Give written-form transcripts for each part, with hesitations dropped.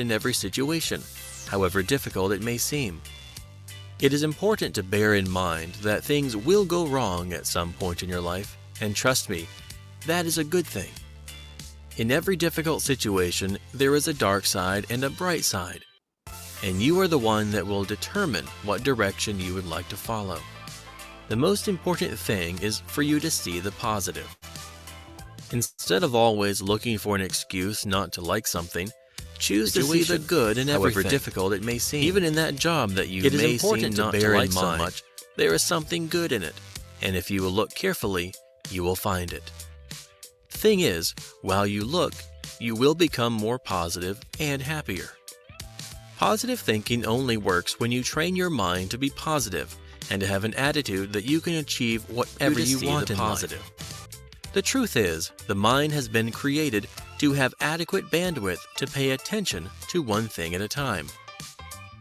in every situation, however difficult it may seem. It is important to bear in mind that things will go wrong at some point in your life, and trust me, that is a good thing. In every difficult situation, there is a dark side and a bright side, and you are the one that will determine what direction you would like to follow. The most important thing is for you to see the positive. Instead of always looking for an excuse not to like something, choose to see the good in everything, however difficult it may seem. Even in that job that you may seem not to like so much, there is something good in it, and if you will look carefully, you will find it. The thing is, while you look, you will become more positive and happier. Positive thinking only works when you train your mind to be positive and to have an attitude that you can achieve whatever you want in life. The truth is, the mind has been created to have adequate bandwidth to pay attention to one thing at a time.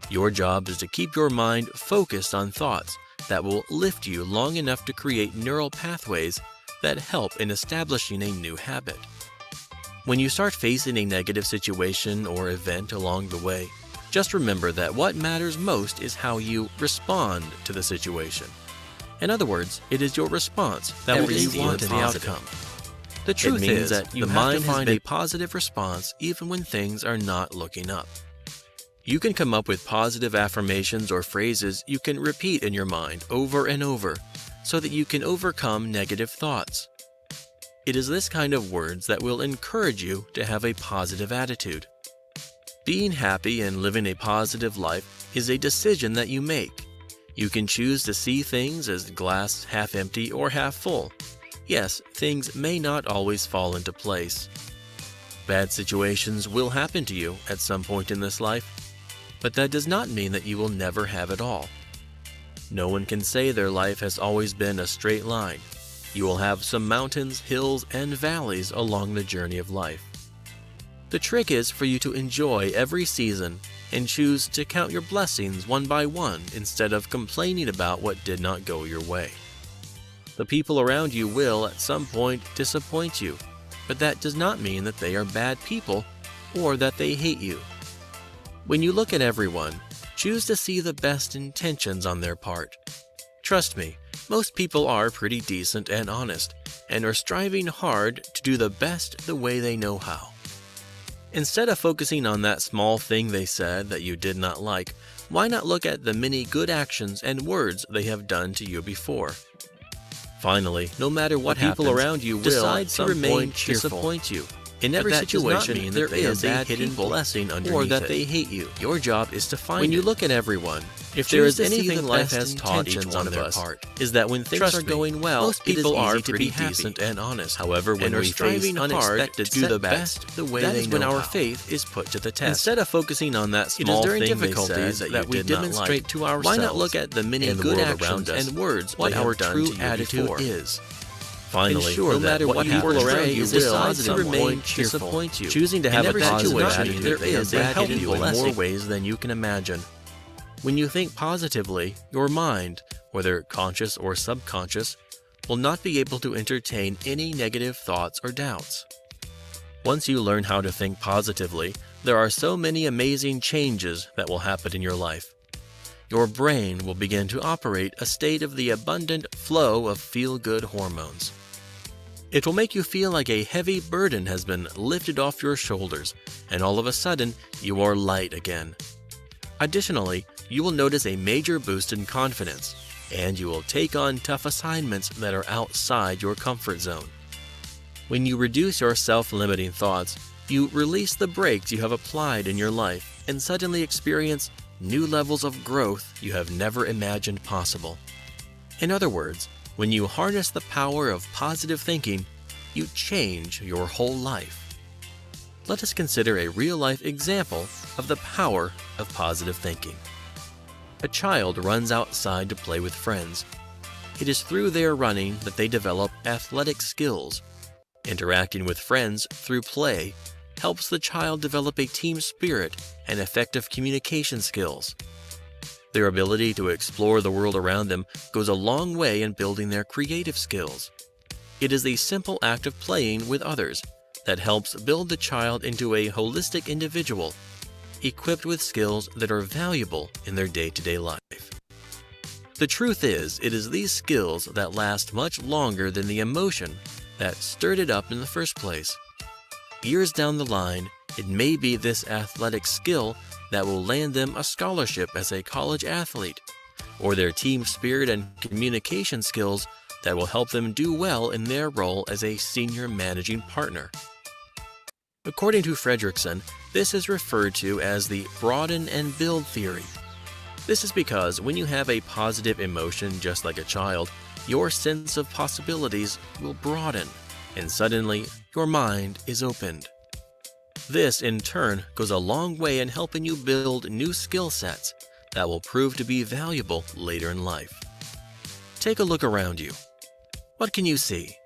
Your job is to keep your mind focused on thoughts that will lift you long enough to create neural pathways that help in establishing a new habit. When you start facing a negative situation or event along the way, just remember that what matters most is how you respond to the situation. In other words, it is your response that will influence the outcome. The truth is that the mind has a positive response even when things are not looking up. You can come up with positive affirmations or phrases you can repeat in your mind over and over so that you can overcome negative thoughts. It is this kind of words that will encourage you to have a positive attitude. Being happy and living a positive life is a decision that you make. You can choose to see things as glass half empty or half full. Yes, things may not always fall into place. Bad situations will happen to you at some point in this life, but that does not mean that you will never have it all. No one can say their life has always been a straight line. You will have some mountains, hills, and valleys along the journey of life. The trick is for you to enjoy every season and choose to count your blessings one by one instead of complaining about what did not go your way. The people around you will, at some point, disappoint you, but that does not mean that they are bad people or that they hate you. When you look at everyone, choose to see the best intentions on their part. Trust me, most people are pretty decent and honest, and are striving hard to do the best the way they know how. Instead of focusing on that small thing they said that you did not like, why not look at the many good actions and words they have done to you before? Finally, no matter what happens, people around you will decide to remain disappoint you. In every situation, there is a hidden blessing underneath or that they hate you. Your job is to find it. When you look at everyone, if there is anything life has taught each one of us, is that when things are going well, most people are pretty decent and honest. However, when we face unexpected to do the best the way they know when our faith is put to the test. Instead of focusing on that small thing they said that we demonstrate to ourselves, why not look at the many good actions and words what our true attitude is? Finally, no matter what people around you decide to remain disappoint you. Choosing to have a positive attitude, there is a help you in more ways than you can imagine. When you think positively, your mind, whether conscious or subconscious, will not be able to entertain any negative thoughts or doubts. Once you learn how to think positively, there are so many amazing changes that will happen in your life. Your brain will begin to operate a state of the abundant flow of feel-good hormones. It will make you feel like a heavy burden has been lifted off your shoulders, and all of a sudden, you are light again. Additionally, you will notice a major boost in confidence, and you will take on tough assignments that are outside your comfort zone. When you reduce your self-limiting thoughts, you release the brakes you have applied in your life and suddenly experience new levels of growth you have never imagined possible. In other words, when you harness the power of positive thinking, you change your whole life. Let us consider a real-life example of the power of positive thinking. A child runs outside to play with friends. It is through their running that they develop athletic skills. Interacting with friends through play helps the child develop a team spirit and effective communication skills. Their ability to explore the world around them goes a long way in building their creative skills. It is the simple act of playing with others that helps build the child into a holistic individual. equipped with skills that are valuable in their day-to-day life. The truth is, it is these skills that last much longer than the emotion that stirred it up in the first place. Years down the line, it may be this athletic skill that will land them a scholarship as a college athlete, or their team spirit and communication skills that will help them do well in their role as a senior managing partner. According to Fredrickson, this is referred to as the broaden and build theory. This is because when you have a positive emotion just like a child, your sense of possibilities will broaden, and suddenly your mind is opened. This, in turn, goes a long way in helping you build new skill sets that will prove to be valuable later in life. Take a look around you. What can you see?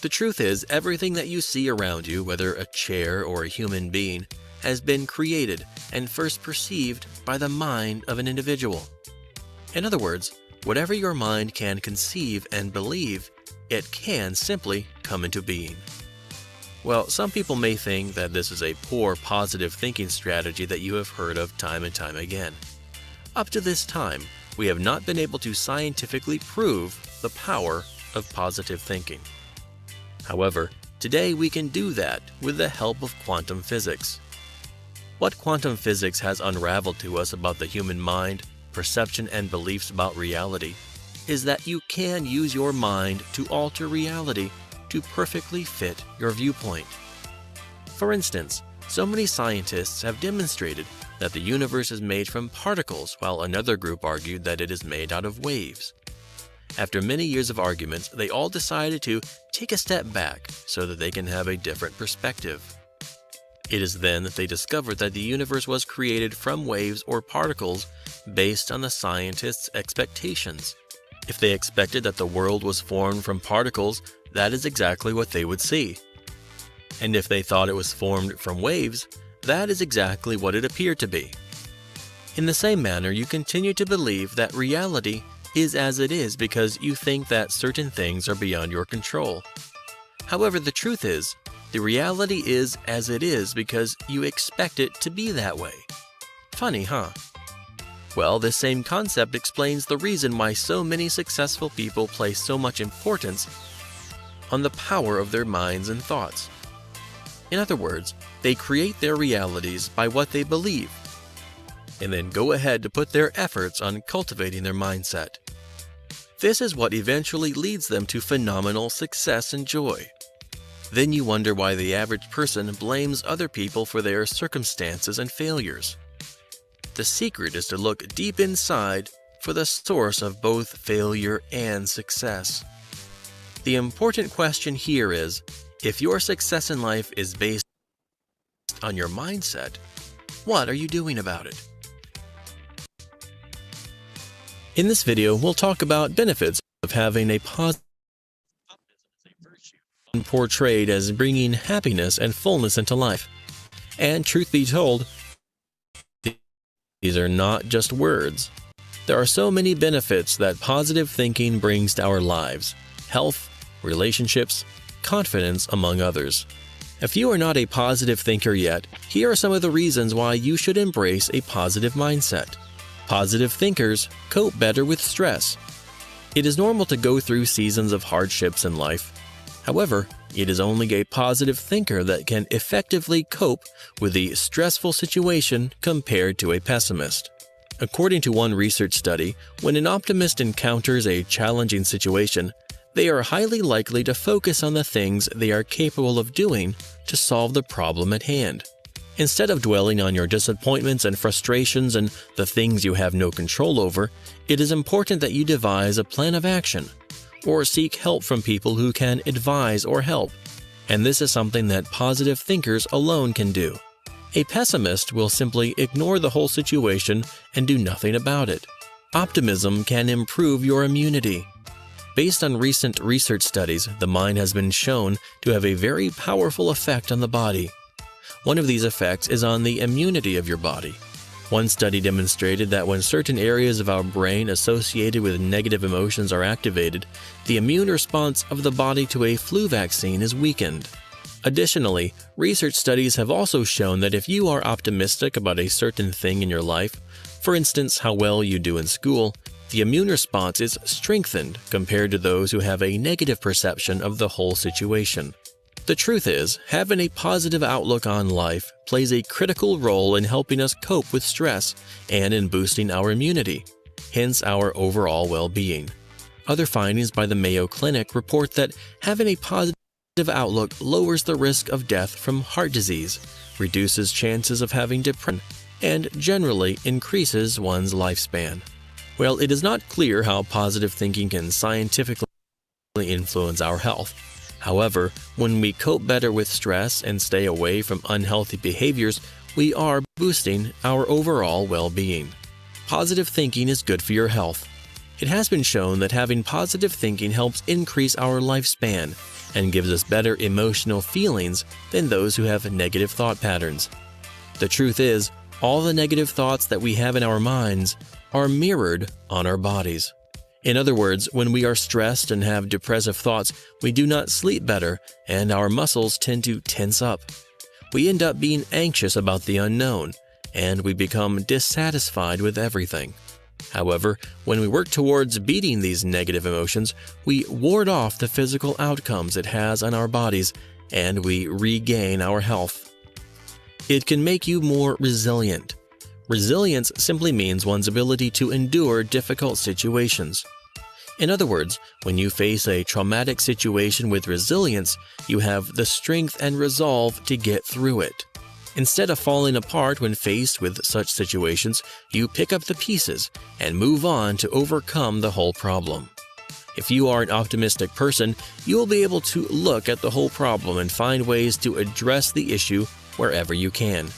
The truth is, everything that you see around you, whether a chair or a human being, has been created and first perceived by the mind of an individual. In other words, whatever your mind can conceive and believe, it can simply come into being. Well, some people may think that this is a poor positive thinking strategy that you have heard of time and time again. Up to this time, we have not been able to scientifically prove the power of positive thinking. However, today we can do that with the help of quantum physics. What quantum physics has unraveled to us about the human mind, perception, and beliefs about reality is that you can use your mind to alter reality to perfectly fit your viewpoint. For instance, so many scientists have demonstrated that the universe is made from particles, while another group argued that it is made out of waves. After many years of arguments, they all decided to take a step back so that they can have a different perspective. It is then that they discovered that the universe was created from waves or particles based on the scientists' expectations. If they expected that the world was formed from particles, that is exactly what they would see. And if they thought it was formed from waves, that is exactly what it appeared to be. In the same manner, you continue to believe that reality is as it is because you think that certain things are beyond your control. However, the truth is, the reality is as it is because you expect it to be that way. Funny, huh? Well, this same concept explains the reason why so many successful people place so much importance on the power of their minds and thoughts. In other words, they create their realities by what they believe, and then go ahead to put their efforts on cultivating their mindset. This is what eventually leads them to phenomenal success and joy. Then you wonder why the average person blames other people for their circumstances and failures. The secret is to look deep inside for the source of both failure and success. The important question here is, if your success in life is based on your mindset, what are you doing about it? In this video, we'll talk about benefits of having a positive optimism portrayed as bringing happiness and fullness into life. And truth be told, these are not just words. There are so many benefits that positive thinking brings to our lives: health, relationships, confidence, among others. If you are not a positive thinker yet, here are some of the reasons why you should embrace a positive mindset. Positive thinkers cope better with stress. It is normal to go through seasons of hardships in life. However, it is only a positive thinker that can effectively cope with the stressful situation compared to a pessimist. According to one research study, when an optimist encounters a challenging situation, they are highly likely to focus on the things they are capable of doing to solve the problem at hand. Instead of dwelling on your disappointments and frustrations and the things you have no control over, it is important that you devise a plan of action or seek help from people who can advise or help. And this is something that positive thinkers alone can do. A pessimist will simply ignore the whole situation and do nothing about it. Optimism can improve your immunity. Based on recent research studies, the mind has been shown to have a very powerful effect on the body. One of these effects is on the immunity of your body. One study demonstrated that when certain areas of our brain associated with negative emotions are activated, the immune response of the body to a flu vaccine is weakened. Additionally, research studies have also shown that if you are optimistic about a certain thing in your life, for instance, how well you do in school, the immune response is strengthened compared to those who have a negative perception of the whole situation. The truth is, having a positive outlook on life plays a critical role in helping us cope with stress and in boosting our immunity, hence our overall well-being. Other findings by the Mayo Clinic report that having a positive outlook lowers the risk of death from heart disease, reduces chances of having depression, and generally increases one's lifespan. While it is not clear how positive thinking can scientifically influence our health, however, when we cope better with stress and stay away from unhealthy behaviors, we are boosting our overall well-being. Positive thinking is good for your health. It has been shown that having positive thinking helps increase our lifespan and gives us better emotional feelings than those who have negative thought patterns. The truth is, all the negative thoughts that we have in our minds are mirrored on our bodies. In other words, when we are stressed and have depressive thoughts, we do not sleep better and our muscles tend to tense up. We end up being anxious about the unknown, and we become dissatisfied with everything. However, when we work towards beating these negative emotions, we ward off the physical outcomes it has on our bodies, and we regain our health. It can make you more resilient. Resilience simply means one's ability to endure difficult situations. In other words, when you face a traumatic situation with resilience, you have the strength and resolve to get through it. Instead of falling apart when faced with such situations, you pick up the pieces and move on to overcome the whole problem. If you are an optimistic person, you will be able to look at the whole problem and find ways to address the issue wherever you can.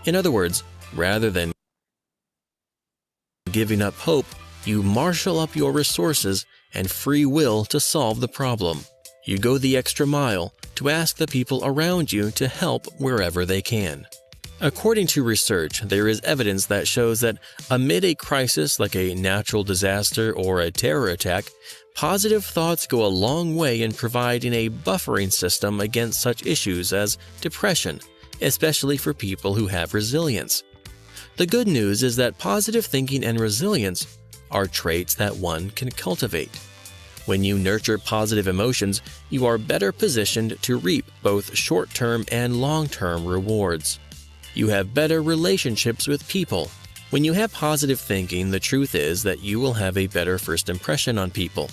In other words, rather than giving up hope, you marshal up your resources and free will to solve the problem. You go the extra mile to ask the people around you to help wherever they can. According to research, there is evidence that shows that amid a crisis like a natural disaster or a terror attack, positive thoughts go a long way in providing a buffering system against such issues as depression, especially for people who have resilience. The good news is that positive thinking and resilience are traits that one can cultivate. When you nurture positive emotions, you are better positioned to reap both short-term and long-term rewards. You have better relationships with people. When you have positive thinking, the truth is that you will have a better first impression on people.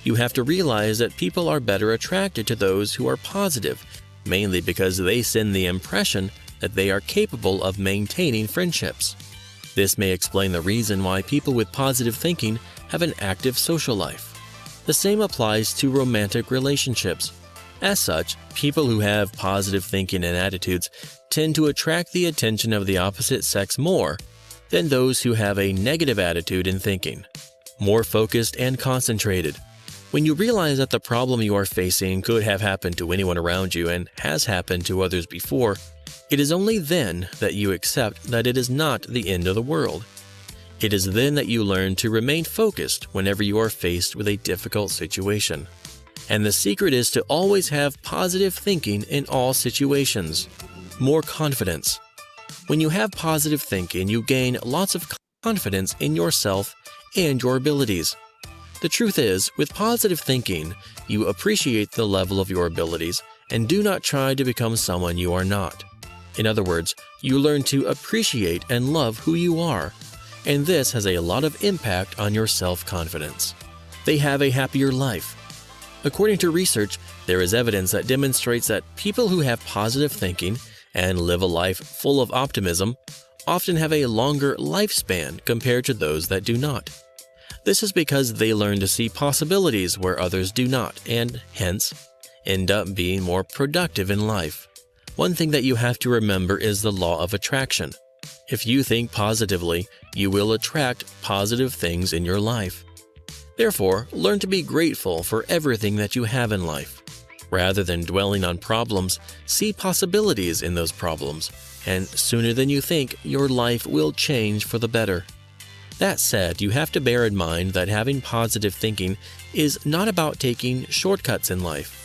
You have to realize that people are better attracted to those who are positive, mainly because they send the impression that they are capable of maintaining friendships. This may explain the reason why people with positive thinking have an active social life. The same applies to romantic relationships. As such, people who have positive thinking and attitudes tend to attract the attention of the opposite sex more than those who have a negative attitude and thinking. More focused and concentrated. When you realize that the problem you are facing could have happened to anyone around you and has happened to others before, it is only then that you accept that it is not the end of the world. It is then that you learn to remain focused whenever you are faced with a difficult situation. And the secret is to always have positive thinking in all situations. More confidence. When you have positive thinking, you gain lots of confidence in yourself and your abilities. The truth is, with positive thinking, you appreciate the level of your abilities and do not try to become someone you are not. In other words, you learn to appreciate and love who you are, and this has a lot of impact on your self-confidence. They have a happier life. According to research, there is evidence that demonstrates that people who have positive thinking and live a life full of optimism often have a longer lifespan compared to those that do not. This is because they learn to see possibilities where others do not, and hence, end up being more productive in life. One thing that you have to remember is the law of attraction. If you think positively, you will attract positive things in your life. Therefore, learn to be grateful for everything that you have in life. Rather than dwelling on problems, see possibilities in those problems, and sooner than you think, your life will change for the better. That said, you have to bear in mind that having positive thinking is not about taking shortcuts in life.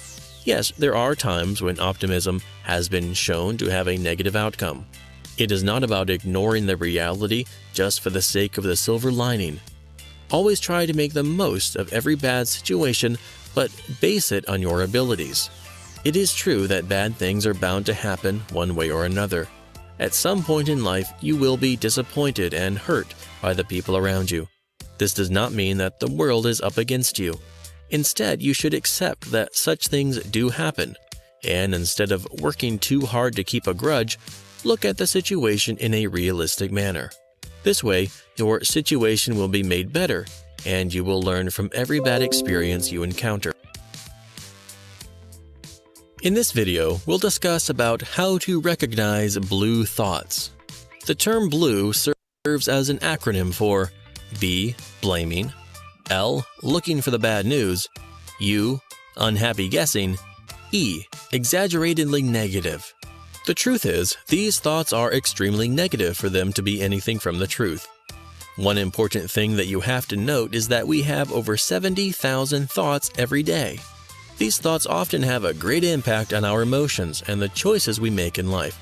Yes, there are times when optimism has been shown to have a negative outcome. It is not about ignoring the reality just for the sake of the silver lining. Always try to make the most of every bad situation, but base it on your abilities. It is true that bad things are bound to happen one way or another. At some point in life, you will be disappointed and hurt by the people around you. This does not mean that the world is up against you. Instead, you should accept that such things do happen, and instead of working too hard to keep a grudge, look at the situation in a realistic manner. This way, your situation will be made better, and you will learn from every bad experience you encounter. In this video, we'll discuss about how to recognize blue thoughts. The term blue serves as an acronym for B. Blaming, L. Looking for the bad news, U. Unhappy guessing, E. Exaggeratedly negative. The truth is, these thoughts are extremely negative for them to be anything from the truth. One important thing that you have to note is that we have over 70,000 thoughts every day. These thoughts often have a great impact on our emotions and the choices we make in life.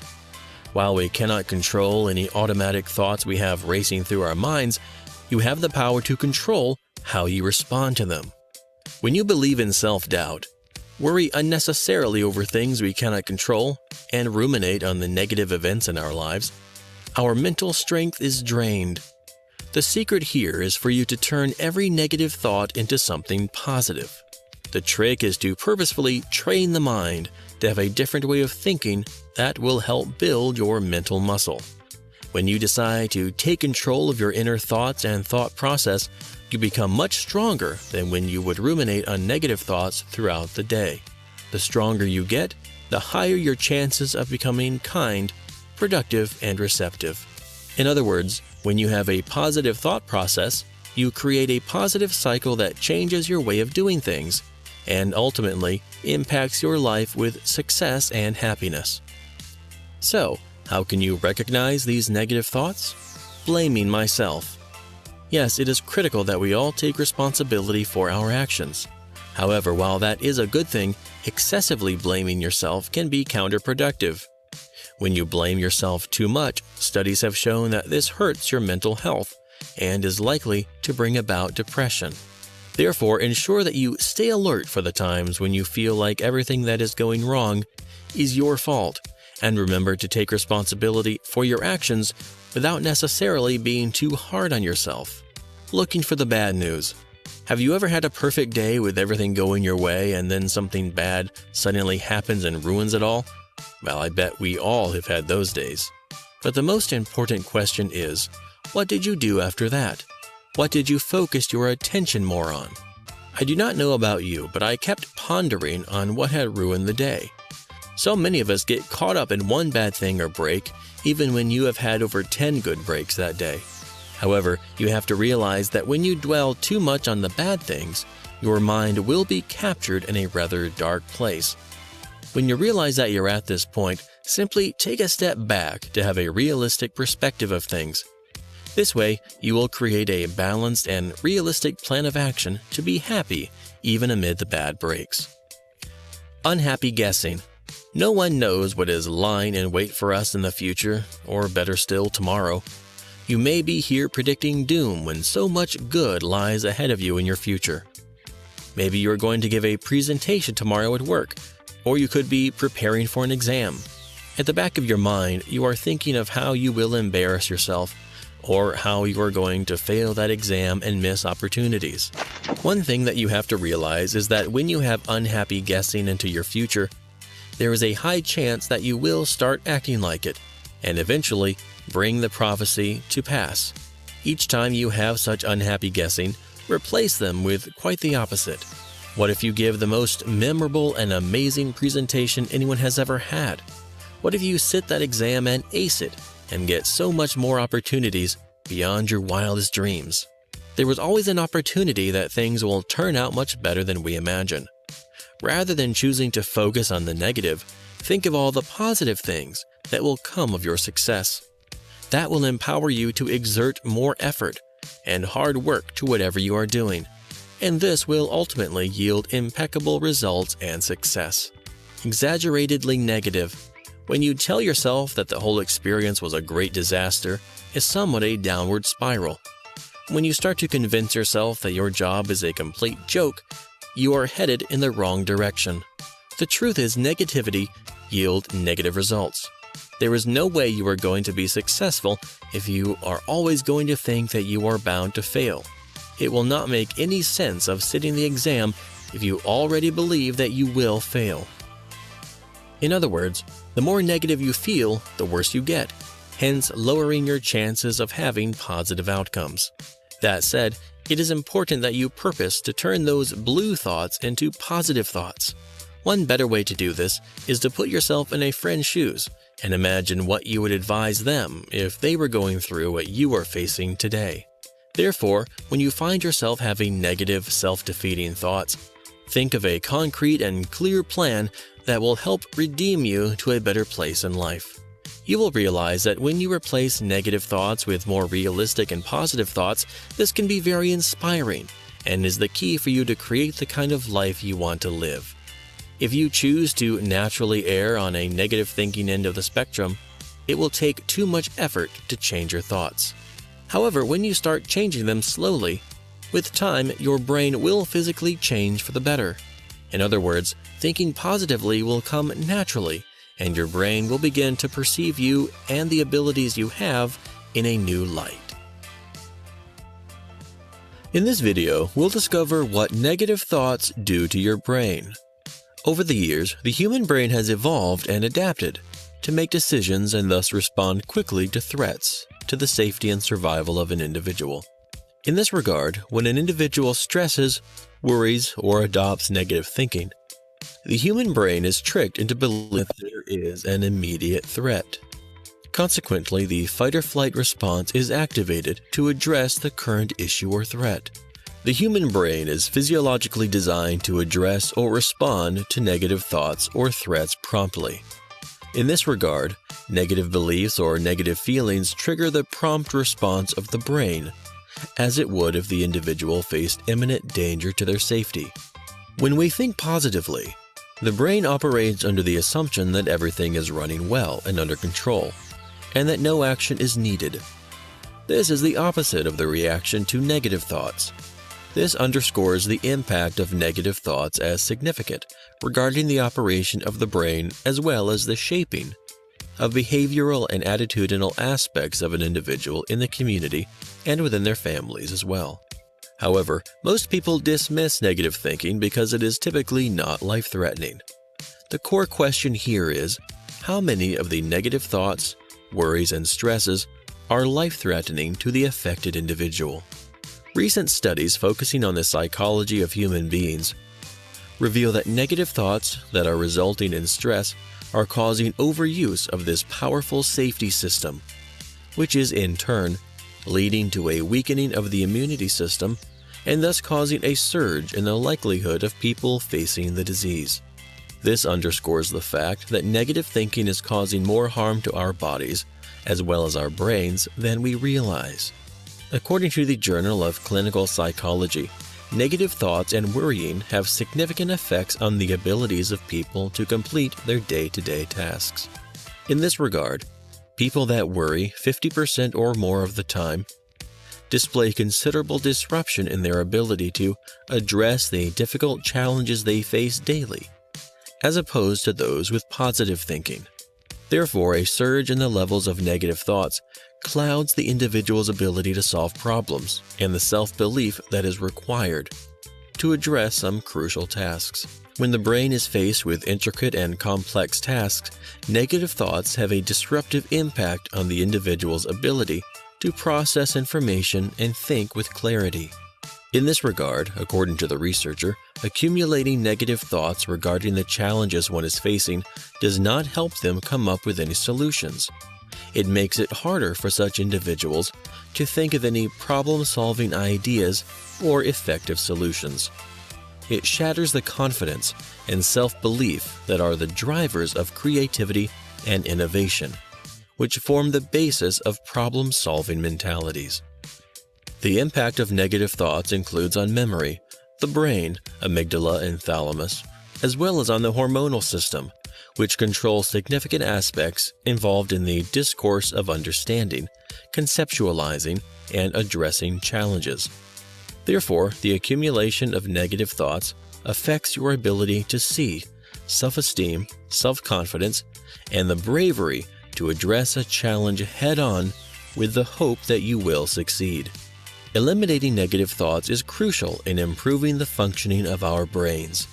While we cannot control any automatic thoughts we have racing through our minds, you have the power to control how you respond to them. When you believe in self-doubt, worry unnecessarily over things we cannot control, and ruminate on the negative events in our lives, our mental strength is drained. The secret here is for you to turn every negative thought into something positive. The trick is to purposefully train the mind to have a different way of thinking that will help build your mental muscle. When you decide to take control of your inner thoughts and thought process, you become much stronger than when you would ruminate on negative thoughts throughout the day. The stronger you get, the higher your chances of becoming kind, productive, and receptive. In other words, when you have a positive thought process, you create a positive cycle that changes your way of doing things and ultimately impacts your life with success and happiness. So, how can you recognize these negative thoughts? Blaming myself. Yes, it is critical that we all take responsibility for our actions. However, while that is a good thing, excessively blaming yourself can be counterproductive. When you blame yourself too much, studies have shown that this hurts your mental health and is likely to bring about depression. Therefore, ensure that you stay alert for the times when you feel like everything that is going wrong is your fault, and remember to take responsibility for your actions without necessarily being too hard on yourself. Looking for the bad news. Have you ever had a perfect day with everything going your way and then something bad suddenly happens and ruins it all? Well, I bet we all have had those days. But the most important question is, what did you do after that? What did you focus your attention more on? I do not know about you, but I kept pondering on what had ruined the day. So many of us get caught up in one bad thing or break, even when you have had over 10 good breaks that day. However, you have to realize that when you dwell too much on the bad things, your mind will be captured in a rather dark place. When you realize that you're at this point, simply take a step back to have a realistic perspective of things. This way, you will create a balanced and realistic plan of action to be happy even amid the bad breaks. Unhappy guessing. No one knows what is lying in wait for us in the future, or better still, tomorrow. You may be here predicting doom when so much good lies ahead of you in your future. Maybe you're going to give a presentation tomorrow at work, or you could be preparing for an exam. At the back of your mind, you are thinking of how you will embarrass yourself, or how you are going to fail that exam and miss opportunities. One thing that you have to realize is that when you have unhappy guessing into your future, there is a high chance that you will start acting like it, and eventually bring the prophecy to pass. Each time you have such unhappy guessing, replace them with quite the opposite. What if you give the most memorable and amazing presentation anyone has ever had? What if you sit that exam and ace it, and get so much more opportunities beyond your wildest dreams? There is always an opportunity that things will turn out much better than we imagine. Rather than choosing to focus on the negative, think of all the positive things that will come of your success. That will empower you to exert more effort and hard work to whatever you are doing, and this will ultimately yield impeccable results and success. Exaggeratedly negative. When you tell yourself that the whole experience was a great disaster, is somewhat a downward spiral. When you start to convince yourself that your job is a complete joke, you are headed in the wrong direction. The truth is, negativity yields negative results. There is no way you are going to be successful if you are always going to think that you are bound to fail. It will not make any sense of sitting the exam if you already believe that you will fail. In other words, the more negative you feel, the worse you get, hence lowering your chances of having positive outcomes. That said, it is important that you purpose to turn those blue thoughts into positive thoughts. One better way to do this is to put yourself in a friend's shoes and imagine what you would advise them if they were going through what you are facing today. Therefore, when you find yourself having negative, self-defeating thoughts, think of a concrete and clear plan that will help redeem you to a better place in life. You will realize that when you replace negative thoughts with more realistic and positive thoughts, this can be very inspiring and is the key for you to create the kind of life you want to live. If you choose to naturally err on a negative thinking end of the spectrum, it will take too much effort to change your thoughts. However, when you start changing them slowly, with time, your brain will physically change for the better. In other words, thinking positively will come naturally, and your brain will begin to perceive you and the abilities you have in a new light. In this video, we'll discover what negative thoughts do to your brain. Over the years, the human brain has evolved and adapted to make decisions and thus respond quickly to threats to the safety and survival of an individual. In this regard, when an individual stresses, worries, or adopts negative thinking, the human brain is tricked into believing that there is an immediate threat. Consequently, the fight-or-flight response is activated to address the current issue or threat. The human brain is physiologically designed to address or respond to negative thoughts or threats promptly. In this regard, negative beliefs or negative feelings trigger the prompt response of the brain, as it would if the individual faced imminent danger to their safety. When we think positively, the brain operates under the assumption that everything is running well and under control, and that no action is needed. This is the opposite of the reaction to negative thoughts. This underscores the impact of negative thoughts as significant regarding the operation of the brain as well as the shaping of behavioral and attitudinal aspects of an individual in the community and within their families as well. However, most people dismiss negative thinking because it is typically not life-threatening. The core question here is, how many of the negative thoughts, worries, and stresses are life-threatening to the affected individual? Recent studies focusing on the psychology of human beings reveal that negative thoughts that are resulting in stress are causing overuse of this powerful safety system, which is in turn leading to a weakening of the immunity system and thus causing a surge in the likelihood of people facing the disease. This underscores the fact that negative thinking is causing more harm to our bodies as well as our brains than we realize. According to the Journal of Clinical Psychology, negative thoughts and worrying have significant effects on the abilities of people to complete their day-to-day tasks. In this regard, people that worry 50% or more of the time display considerable disruption in their ability to address the difficult challenges they face daily, as opposed to those with positive thinking. Therefore, a surge in the levels of negative thoughts clouds the individual's ability to solve problems and the self-belief that is required to address some crucial tasks. When the brain is faced with intricate and complex tasks, negative thoughts have a disruptive impact on the individual's ability to process information and think with clarity. In this regard, according to the researcher, accumulating negative thoughts regarding the challenges one is facing does not help them come up with any solutions. It makes it harder for such individuals to think of any problem-solving ideas or effective solutions. It shatters the confidence and self-belief that are the drivers of creativity and innovation, which form the basis of problem-solving mentalities. The impact of negative thoughts includes on memory, the brain, amygdala and thalamus, as well as on the hormonal system, which controls significant aspects involved in the discourse of understanding, conceptualizing, and addressing challenges. Therefore, the accumulation of negative thoughts affects your ability to see, self-esteem, self-confidence, and the bravery to address a challenge head-on with the hope that you will succeed. Eliminating negative thoughts is crucial in improving the functioning of our brains.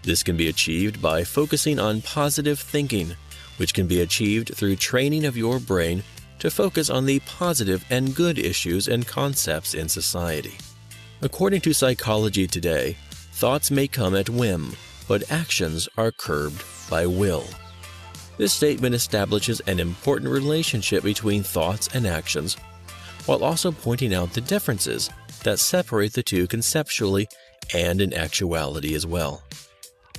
This can be achieved by focusing on positive thinking, which can be achieved through training of your brain to focus on the positive and good issues and concepts in society. According to Psychology Today, thoughts may come at whim, but actions are curbed by will. This statement establishes an important relationship between thoughts and actions, while also pointing out the differences that separate the two conceptually and in actuality as well.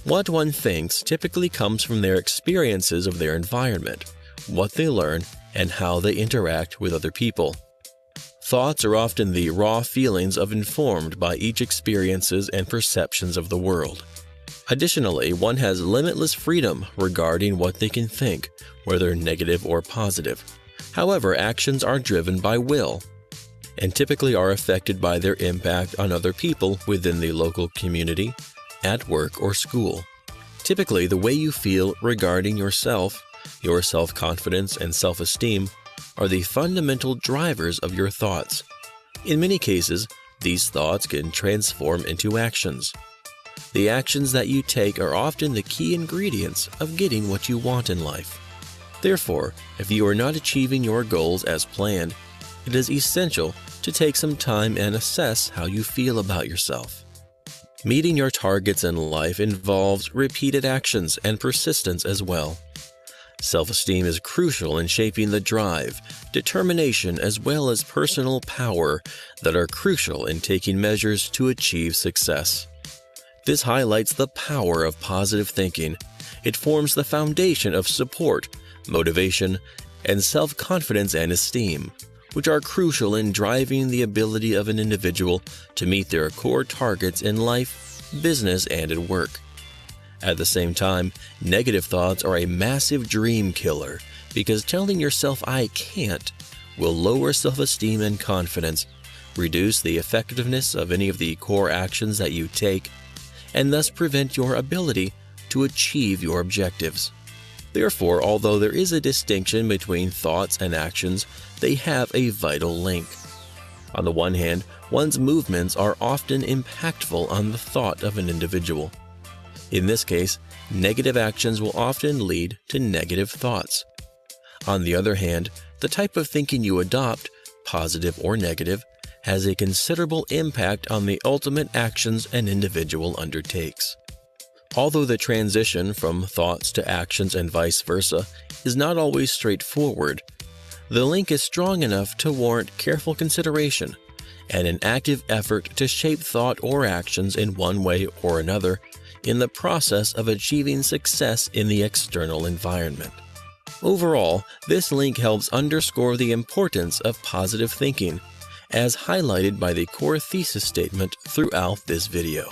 What one thinks typically comes from their experiences of their environment, what they learn, and how they interact with other people. Thoughts are often the raw feelings informed by each experiences and perceptions of the world. Additionally, one has limitless freedom regarding what they can think, whether negative or positive. However, actions are driven by will, and typically are affected by their impact on other people within the local community, at work, or school. Typically, the way you feel regarding yourself, your self-confidence and self-esteem are the fundamental drivers of your thoughts. In many cases, these thoughts can transform into actions. The actions that you take are often the key ingredients of getting what you want in life. Therefore, if you are not achieving your goals as planned, it is essential to take some time and assess how you feel about yourself. Meeting your targets in life involves repeated actions and persistence as well. Self-esteem is crucial in shaping the drive, determination, as well as personal power that are crucial in taking measures to achieve success. This highlights the power of positive thinking. It forms the foundation of support, motivation, and self-confidence and esteem, which are crucial in driving the ability of an individual to meet their core targets in life, business, and at work. At the same time, negative thoughts are a massive dream killer because telling yourself "I can't" will lower self-esteem and confidence, reduce the effectiveness of any of the core actions that you take, and thus prevent your ability to achieve your objectives. Therefore, although there is a distinction between thoughts and actions, they have a vital link. On the one hand, one's movements are often impactful on the thought of an individual. In this case, negative actions will often lead to negative thoughts. On the other hand, the type of thinking you adopt, positive or negative, has a considerable impact on the ultimate actions an individual undertakes. Although the transition from thoughts to actions and vice versa is not always straightforward, the link is strong enough to warrant careful consideration and an active effort to shape thought or actions in one way or another in the process of achieving success in the external environment. Overall, this link helps underscore the importance of positive thinking, as highlighted by the core thesis statement throughout this video.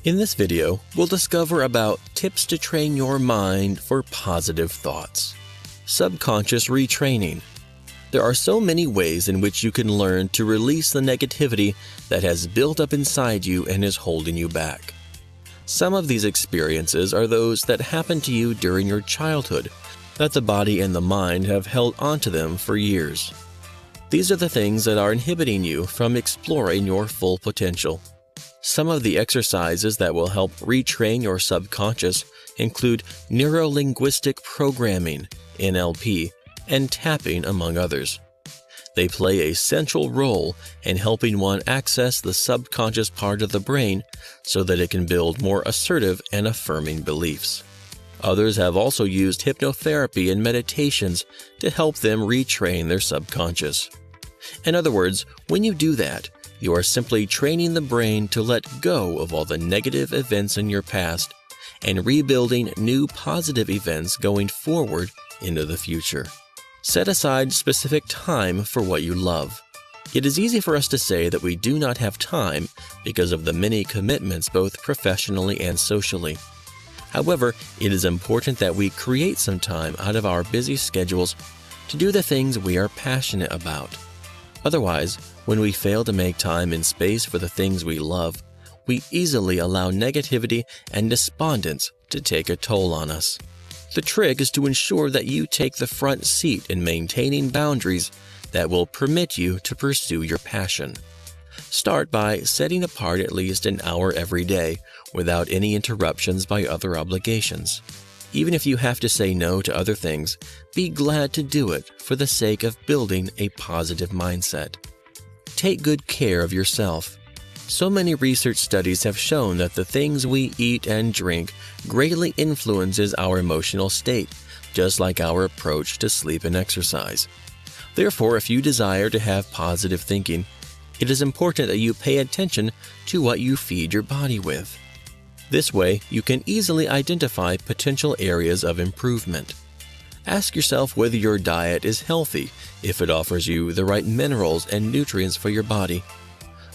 In this video, we'll discover about tips to train your mind for positive thoughts. Subconscious retraining. There are so many ways in which you can learn to release the negativity that has built up inside you and is holding you back. Some of these experiences are those that happened to you during your childhood, that the body and the mind have held onto them for years. These are the things that are inhibiting you from exploring your full potential. Some of the exercises that will help retrain your subconscious include neuro-linguistic programming, NLP, and tapping, among others. They play a central role in helping one access the subconscious part of the brain so that it can build more assertive and affirming beliefs. Others have also used hypnotherapy and meditations to help them retrain their subconscious. In other words, when you do that, you are simply training the brain to let go of all the negative events in your past and rebuilding new positive events going forward into the future. Set aside specific time for what you love. It is easy for us to say that we do not have time because of the many commitments both professionally and socially. However, it is important that we create some time out of our busy schedules to do the things we are passionate about. Otherwise, when we fail to make time and space for the things we love, we easily allow negativity and despondence to take a toll on us. The trick is to ensure that you take the front seat in maintaining boundaries that will permit you to pursue your passion. Start by setting apart at least an hour every day without any interruptions by other obligations. Even if you have to say no to other things, be glad to do it for the sake of building a positive mindset. Take good care of yourself. So many research studies have shown that the things we eat and drink greatly influences our emotional state, just like our approach to sleep and exercise. Therefore, if you desire to have positive thinking, it is important that you pay attention to what you feed your body with. This way, you can easily identify potential areas of improvement. Ask yourself whether your diet is healthy, if it offers you the right minerals and nutrients for your body.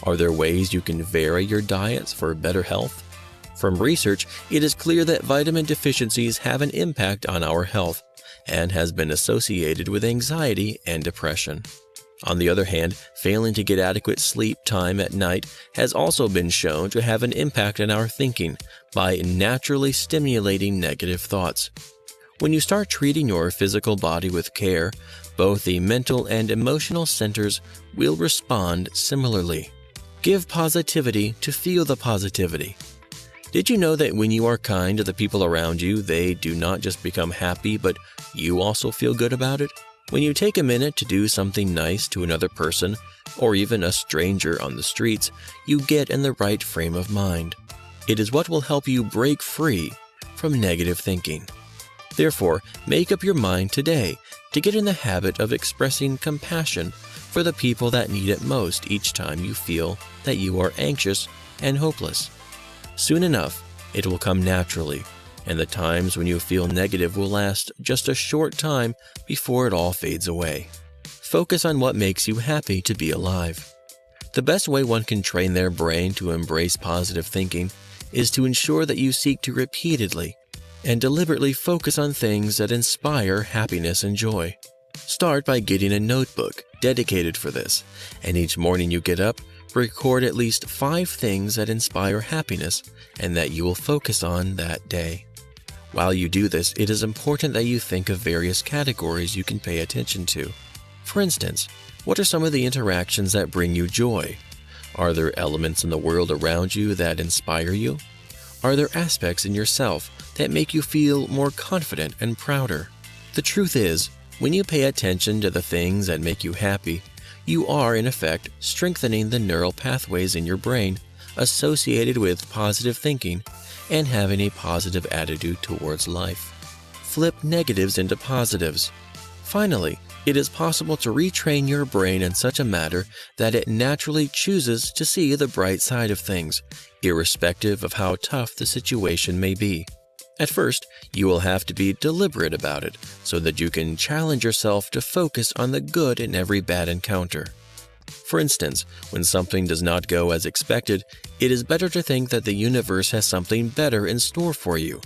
Are there ways you can vary your diets for better health? From research, it is clear that vitamin deficiencies have an impact on our health and has been associated with anxiety and depression. On the other hand, failing to get adequate sleep time at night has also been shown to have an impact on our thinking by naturally stimulating negative thoughts. When you start treating your physical body with care, both the mental and emotional centers will respond similarly. Give positivity to feel the positivity. Did you know that when you are kind to the people around you, they do not just become happy, but you also feel good about it? When you take a minute to do something nice to another person, or even a stranger on the streets, you get in the right frame of mind. It is what will help you break free from negative thinking. Therefore, make up your mind today to get in the habit of expressing compassion for the people that need it most each time you feel that you are anxious and hopeless. Soon enough, it will come naturally, and the times when you feel negative will last just a short time before it all fades away. Focus on what makes you happy to be alive. The best way one can train their brain to embrace positive thinking is to ensure that you seek to repeatedly and deliberately focus on things that inspire happiness and joy. Start by getting a notebook dedicated for this, and each morning you get up, record at least 5 things that inspire happiness and that you will focus on that day. While you do this, it is important that you think of various categories you can pay attention to. For instance, what are some of the interactions that bring you joy? Are there elements in the world around you that inspire you? Are there aspects in yourself that make you feel more confident and prouder? The truth is, when you pay attention to the things that make you happy, you are, in effect, strengthening the neural pathways in your brain associated with positive thinking and having a positive attitude towards life. Flip negatives into positives. Finally, it is possible to retrain your brain in such a manner that it naturally chooses to see the bright side of things, irrespective of how tough the situation may be. At first, you will have to be deliberate about it so that you can challenge yourself to focus on the good in every bad encounter. For instance, when something does not go as expected, it is better to think that the universe has something better in store for you.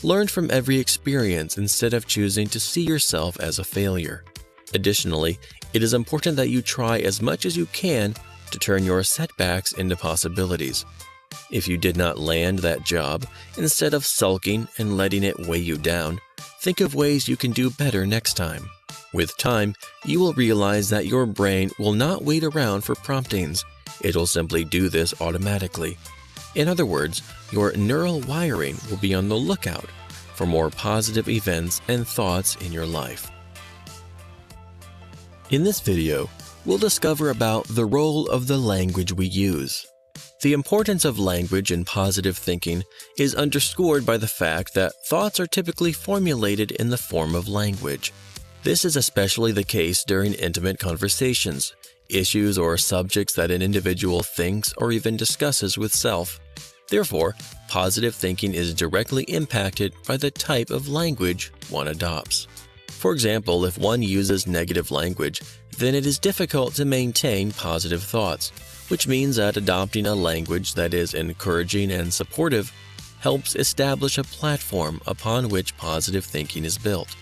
Learn from every experience instead of choosing to see yourself as a failure. Additionally, it is important that you try as much as you can to turn your setbacks into possibilities. If you did not land that job, instead of sulking and letting it weigh you down, think of ways you can do better next time. With time, you will realize that your brain will not wait around for promptings. It'll simply do this automatically. In other words, your neural wiring will be on the lookout for more positive events and thoughts in your life. In this video, we'll discover about the role of the language we use. The importance of language in positive thinking is underscored by the fact that thoughts are typically formulated in the form of language. This is especially the case during intimate conversations, issues or subjects that an individual thinks or even discusses with self. Therefore, positive thinking is directly impacted by the type of language one adopts. For example, if one uses negative language, then it is difficult to maintain positive thoughts, which means that adopting a language that is encouraging and supportive helps establish a platform upon which positive thinking is built.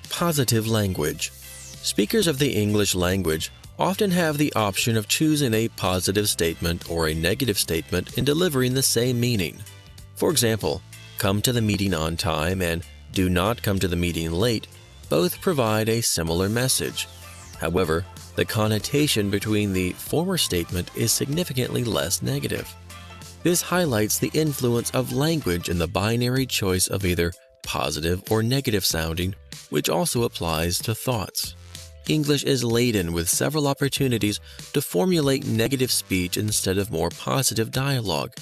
Positive language. Speakers of the English language often have the option of choosing a positive statement or a negative statement in delivering the same meaning. For example, come to the meeting on time and do not come to the meeting late both provide a similar message. However, the connotation between the former statement is significantly less negative. This highlights the influence of language in the binary choice of either positive or negative sounding, which also applies to thoughts. English is laden with several opportunities to formulate negative speech instead of more positive dialogue,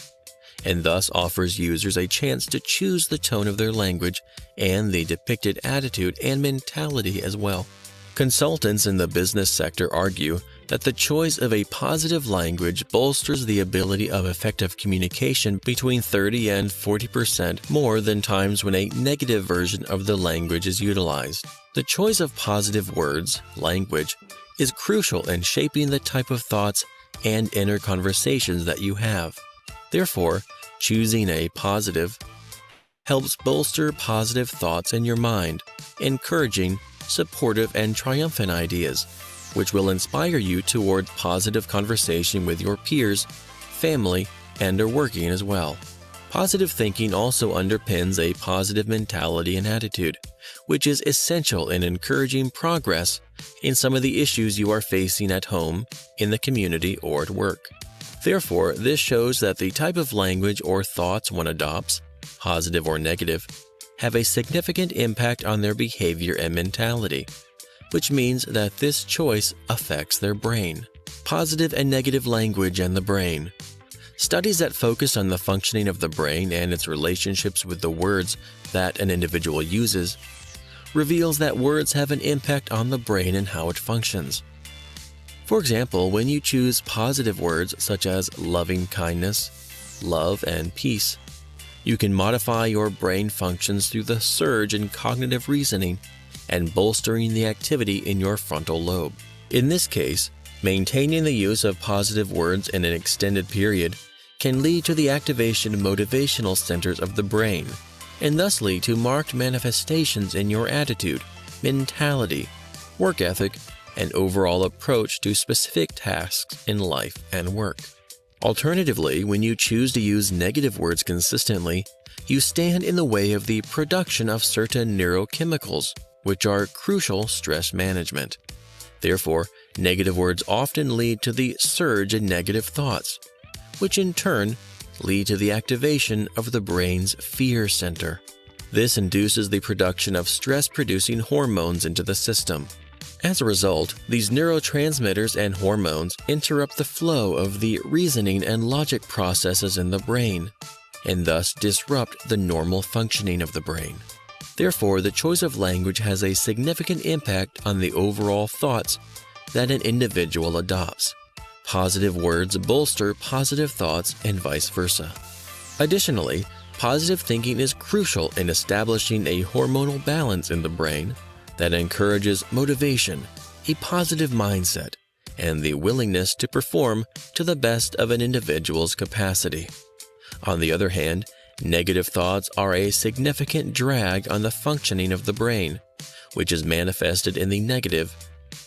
and thus offers users a chance to choose the tone of their language and the depicted attitude and mentality as well. Consultants in the business sector argue that the choice of a positive language bolsters the ability of effective communication between 30 and 40% more than times when a negative version of the language is utilized. The choice of positive words, language, is crucial in shaping the type of thoughts and inner conversations that you have. Therefore, choosing a positive helps bolster positive thoughts in your mind, encouraging supportive and triumphant ideas, which will inspire you toward positive conversation with your peers, family, and are working as well. Positive thinking also underpins a positive mentality and attitude, which is essential in encouraging progress in some of the issues you are facing at home, in the community, or at work. Therefore, this shows that the type of language or thoughts one adopts, positive or negative, have a significant impact on their behavior and mentality, which means that this choice affects their brain. Positive and negative language and the brain. Studies that focus on the functioning of the brain and its relationships with the words that an individual uses reveals that words have an impact on the brain and how it functions. For example, when you choose positive words such as loving kindness, love, and peace, you can modify your brain functions through the surge in cognitive reasoning and bolstering the activity in your frontal lobe. In this case, maintaining the use of positive words in an extended period can lead to the activation of motivational centers of the brain, and thus lead to marked manifestations in your attitude, mentality, work ethic, and overall approach to specific tasks in life and work. Alternatively, when you choose to use negative words consistently, you stand in the way of the production of certain neurochemicals, which are crucial stress management. Therefore, negative words often lead to the surge in negative thoughts, which in turn lead to the activation of the brain's fear center. This induces the production of stress-producing hormones into the system. As a result, these neurotransmitters and hormones interrupt the flow of the reasoning and logic processes in the brain, and thus disrupt the normal functioning of the brain. Therefore, the choice of language has a significant impact on the overall thoughts that an individual adopts. Positive words bolster positive thoughts and vice versa. Additionally, positive thinking is crucial in establishing a hormonal balance in the brain that encourages motivation, a positive mindset, and the willingness to perform to the best of an individual's capacity. On the other hand, negative thoughts are a significant drag on the functioning of the brain, which is manifested in the negative,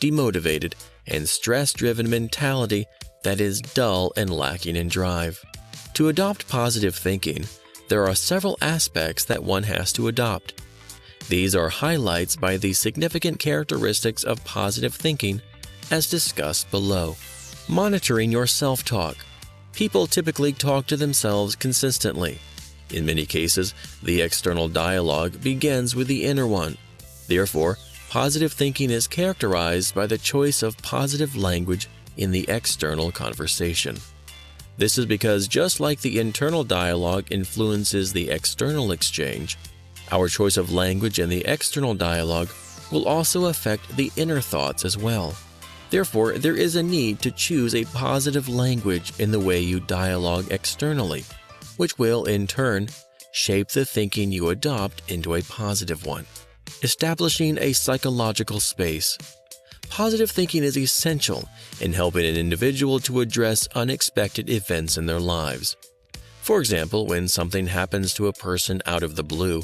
demotivated, and stress-driven mentality that is dull and lacking in drive. To adopt positive thinking, there are several aspects that one has to adopt. These are highlights by the significant characteristics of positive thinking, as discussed below. Monitoring your self-talk. People typically talk to themselves consistently. In many cases, the external dialogue begins with the inner one. Therefore, positive thinking is characterized by the choice of positive language in the external conversation. This is because just like the internal dialogue influences the external exchange, our choice of language in the external dialogue will also affect the inner thoughts as well. Therefore, there is a need to choose a positive language in the way you dialogue externally, which will, in turn, shape the thinking you adopt into a positive one. Establishing a psychological space. Positive thinking is essential in helping an individual to address unexpected events in their lives. For example, when something happens to a person out of the blue,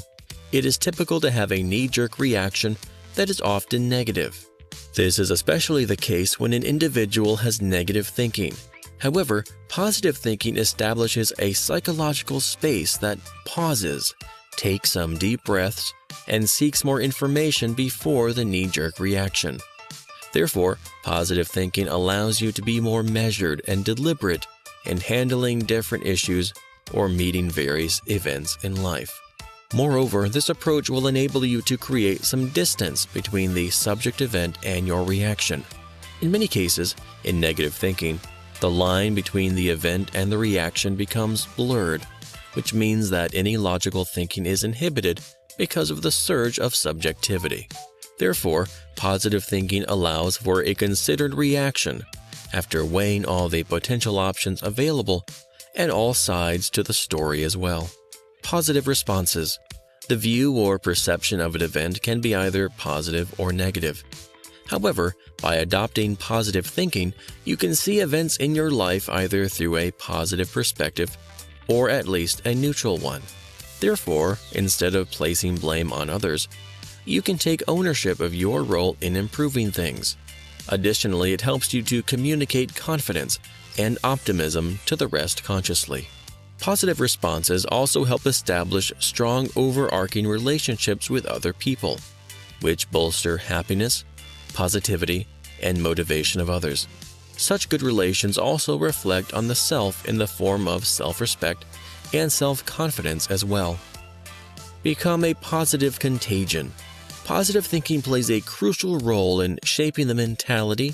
it is typical to have a knee-jerk reaction that is often negative. This is especially the case when an individual has negative thinking. However, positive thinking establishes a psychological space that pauses, takes some deep breaths, and seeks more information before the knee-jerk reaction. Therefore, positive thinking allows you to be more measured and deliberate in handling different issues or meeting various events in life. Moreover, this approach will enable you to create some distance between the subject event and your reaction. In many cases, in negative thinking, the line between the event and the reaction becomes blurred, which means that any logical thinking is inhibited because of the surge of subjectivity. Therefore, positive thinking allows for a considered reaction after weighing all the potential options available and all sides to the story as well. Positive responses. The view or perception of an event can be either positive or negative. However, by adopting positive thinking, you can see events in your life either through a positive perspective or at least a neutral one. Therefore, instead of placing blame on others, you can take ownership of your role in improving things. Additionally, it helps you to communicate confidence and optimism to the rest consciously. Positive responses also help establish strong overarching relationships with other people, which bolster happiness, positivity, and motivation of others. Such good relations also reflect on the self in the form of self-respect and self-confidence as well. Become a positive contagion. Positive thinking plays a crucial role in shaping the mentality,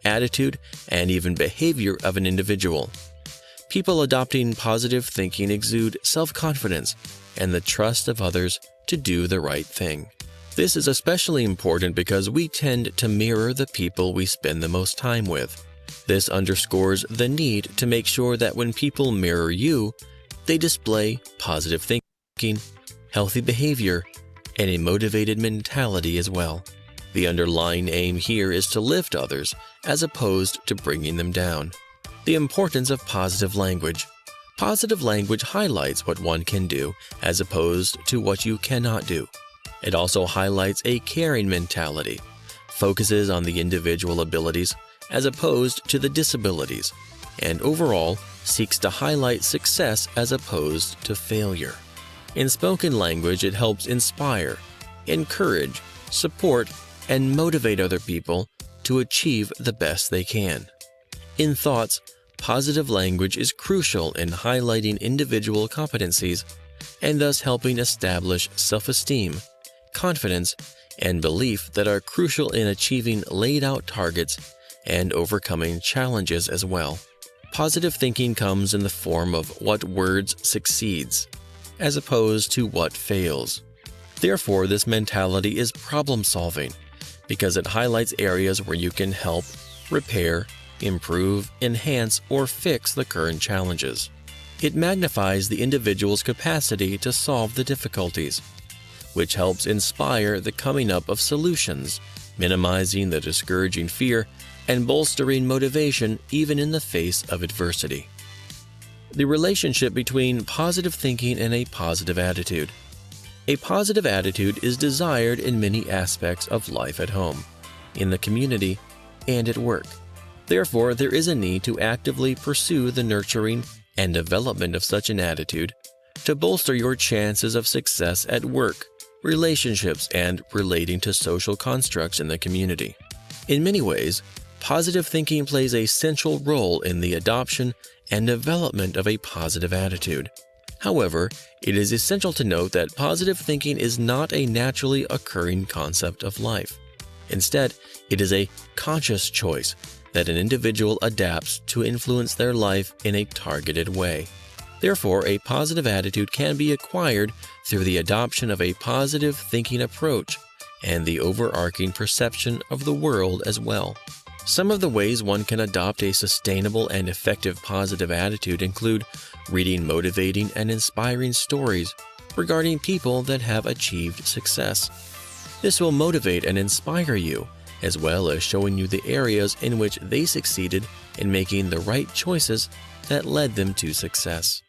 attitude, and even behavior of an individual. People adopting positive thinking exude self-confidence and the trust of others to do the right thing. This is especially important because we tend to mirror the people we spend the most time with. This underscores the need to make sure that when people mirror you, they display positive thinking, healthy behavior, and a motivated mentality as well. The underlying aim here is to lift others as opposed to bringing them down. The importance of positive language. Positive language highlights what one can do as opposed to what you cannot do. It also highlights a caring mentality, focuses on the individual abilities as opposed to the disabilities, and overall seeks to highlight success as opposed to failure. In spoken language, it helps inspire, encourage, support, and motivate other people to achieve the best they can. In thoughts, positive language is crucial in highlighting individual competencies and thus helping establish self-esteem, confidence, and belief that are crucial in achieving laid-out targets and overcoming challenges as well. Positive thinking comes in the form of what words succeeds, as opposed to what fails. Therefore, this mentality is problem-solving because it highlights areas where you can help, repair, improve, enhance, or fix the current challenges. It magnifies the individual's capacity to solve the difficulties, which helps inspire the coming up of solutions, minimizing the discouraging fear and bolstering motivation even in the face of adversity. The relationship between positive thinking and a positive attitude. A positive attitude is desired in many aspects of life at home, in the community, and at work. Therefore, there is a need to actively pursue the nurturing and development of such an attitude to bolster your chances of success at work, relationships, and relating to social constructs in the community. In many ways, positive thinking plays a central role in the adoption and development of a positive attitude. However, it is essential to note that positive thinking is not a naturally occurring concept of life. Instead, it is a conscious choice that an individual adapts to influence their life in a targeted way. Therefore, a positive attitude can be acquired through the adoption of a positive thinking approach and the overarching perception of the world as well. Some of the ways one can adopt a sustainable and effective positive attitude include reading motivating and inspiring stories regarding people that have achieved success. This will motivate and inspire you, as well as showing you the areas in which they succeeded in making the right choices that led them to success.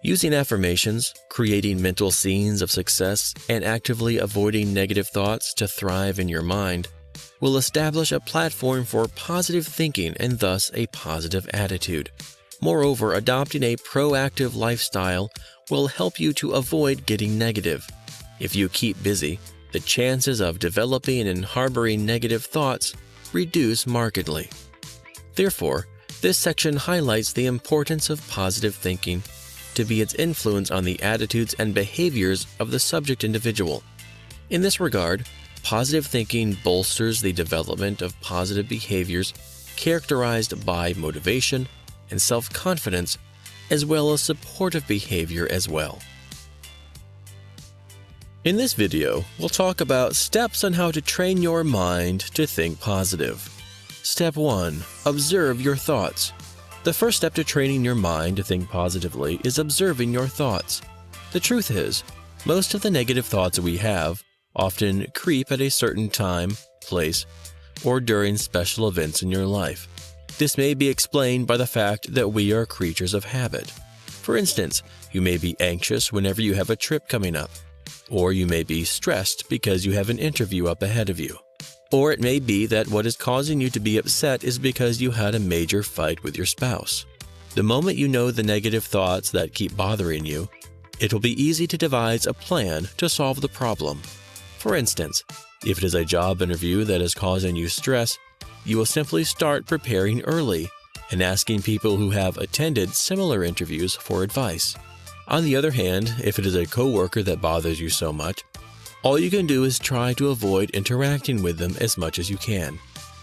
Using affirmations, creating mental scenes of success, and actively avoiding negative thoughts to thrive in your mind will establish a platform for positive thinking and thus a positive attitude. Moreover, adopting a proactive lifestyle will help you to avoid getting negative. If you keep busy, the chances of developing and harboring negative thoughts reduce markedly. Therefore, this section highlights the importance of positive thinking to be its influence on the attitudes and behaviors of the subject individual. In this regard, positive thinking bolsters the development of positive behaviors characterized by motivation and self-confidence, as well as supportive behavior as well. In this video, we'll talk about steps on how to train your mind to think positive. Step 1. Observe your thoughts. The first step to training your mind to think positively is observing your thoughts. The truth is, most of the negative thoughts we have often creep at a certain time, place, or during special events in your life. This may be explained by the fact that we are creatures of habit. For instance, you may be anxious whenever you have a trip coming up, or you may be stressed because you have an interview up ahead of you. Or it may be that what is causing you to be upset is because you had a major fight with your spouse. The moment you know the negative thoughts that keep bothering you, it will be easy to devise a plan to solve the problem. For instance, if it is a job interview that is causing you stress, you will simply start preparing early and asking people who have attended similar interviews for advice. On the other hand, if it is a coworker that bothers you so much, all you can do is try to avoid interacting with them as much as you can.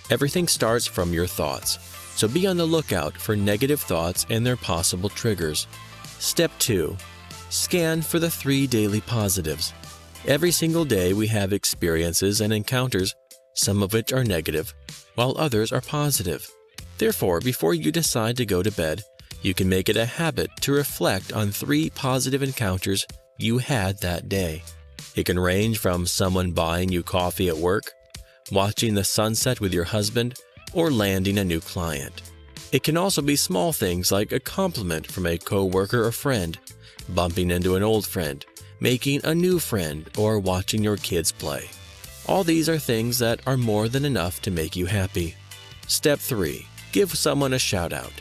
Everything starts from your thoughts, so be on the lookout for negative thoughts and their possible triggers. Step 2. Scan for the 3 daily positives. Every single day we have experiences and encounters, some of which are negative, while others are positive. Therefore, before you decide to go to bed, you can make it a habit to reflect on 3 positive encounters you had that day. It can range from someone buying you coffee at work, watching the sunset with your husband, or landing a new client. It can also be small things like a compliment from a coworker or friend, bumping into an old friend, making a new friend, or watching your kids play. All these are things that are more than enough to make you happy. Step 3. Give someone a shout out.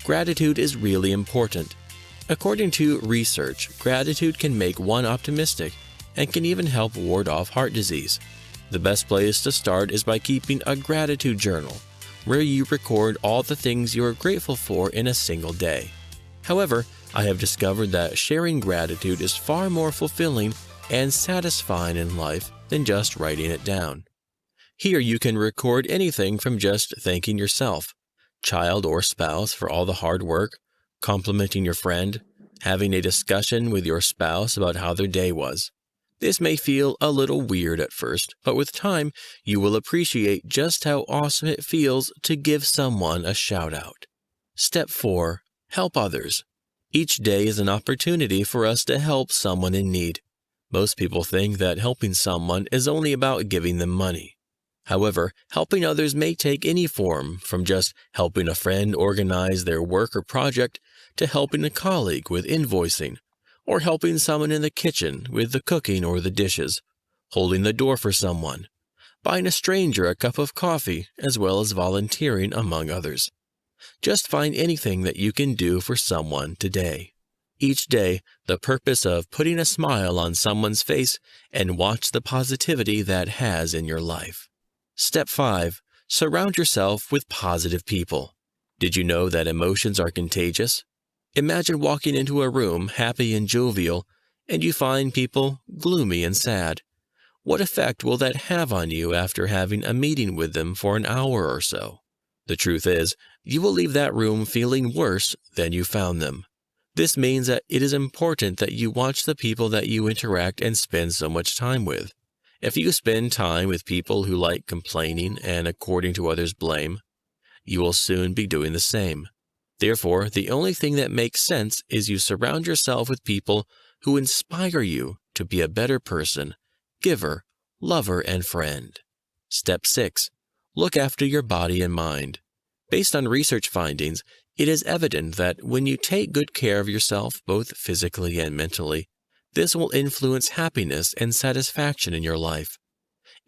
Gratitude is really important. According to research, gratitude can make one optimistic and can even help ward off heart disease. The best place to start is by keeping a gratitude journal, where you record all the things you are grateful for in a single day. However, I have discovered that sharing gratitude is far more fulfilling and satisfying in life than just writing it down. Here you can record anything from just thanking yourself, child or spouse for all the hard work, complimenting your friend, having a discussion with your spouse about how their day was. This may feel a little weird at first, but with time, you will appreciate just how awesome it feels to give someone a shout out. Step 4. Help others. Each day is an opportunity for us to help someone in need. Most people think that helping someone is only about giving them money. However, helping others may take any form, from just helping a friend organize their work or project to helping a colleague with invoicing, or helping someone in the kitchen with the cooking or the dishes, holding the door for someone, buying a stranger a cup of coffee, as well as volunteering among others. Just find anything that you can do for someone today. Each day, the purpose of putting a smile on someone's face, and watch the positivity that has in your life. Step 5. Surround yourself with positive people. Did you know that emotions are contagious? Imagine walking into a room happy and jovial, and you find people gloomy and sad. What effect will that have on you after having a meeting with them for an hour or so? The truth is, you will leave that room feeling worse than you found them. This means that it is important that you watch the people that you interact and spend so much time with. If you spend time with people who like complaining and, according to others, blame, you will soon be doing the same. Therefore, the only thing that makes sense is you surround yourself with people who inspire you to be a better person, giver, lover, and friend. Step 6. Look after your body and mind. Based on research findings, it is evident that when you take good care of yourself, both physically and mentally, this will influence happiness and satisfaction in your life.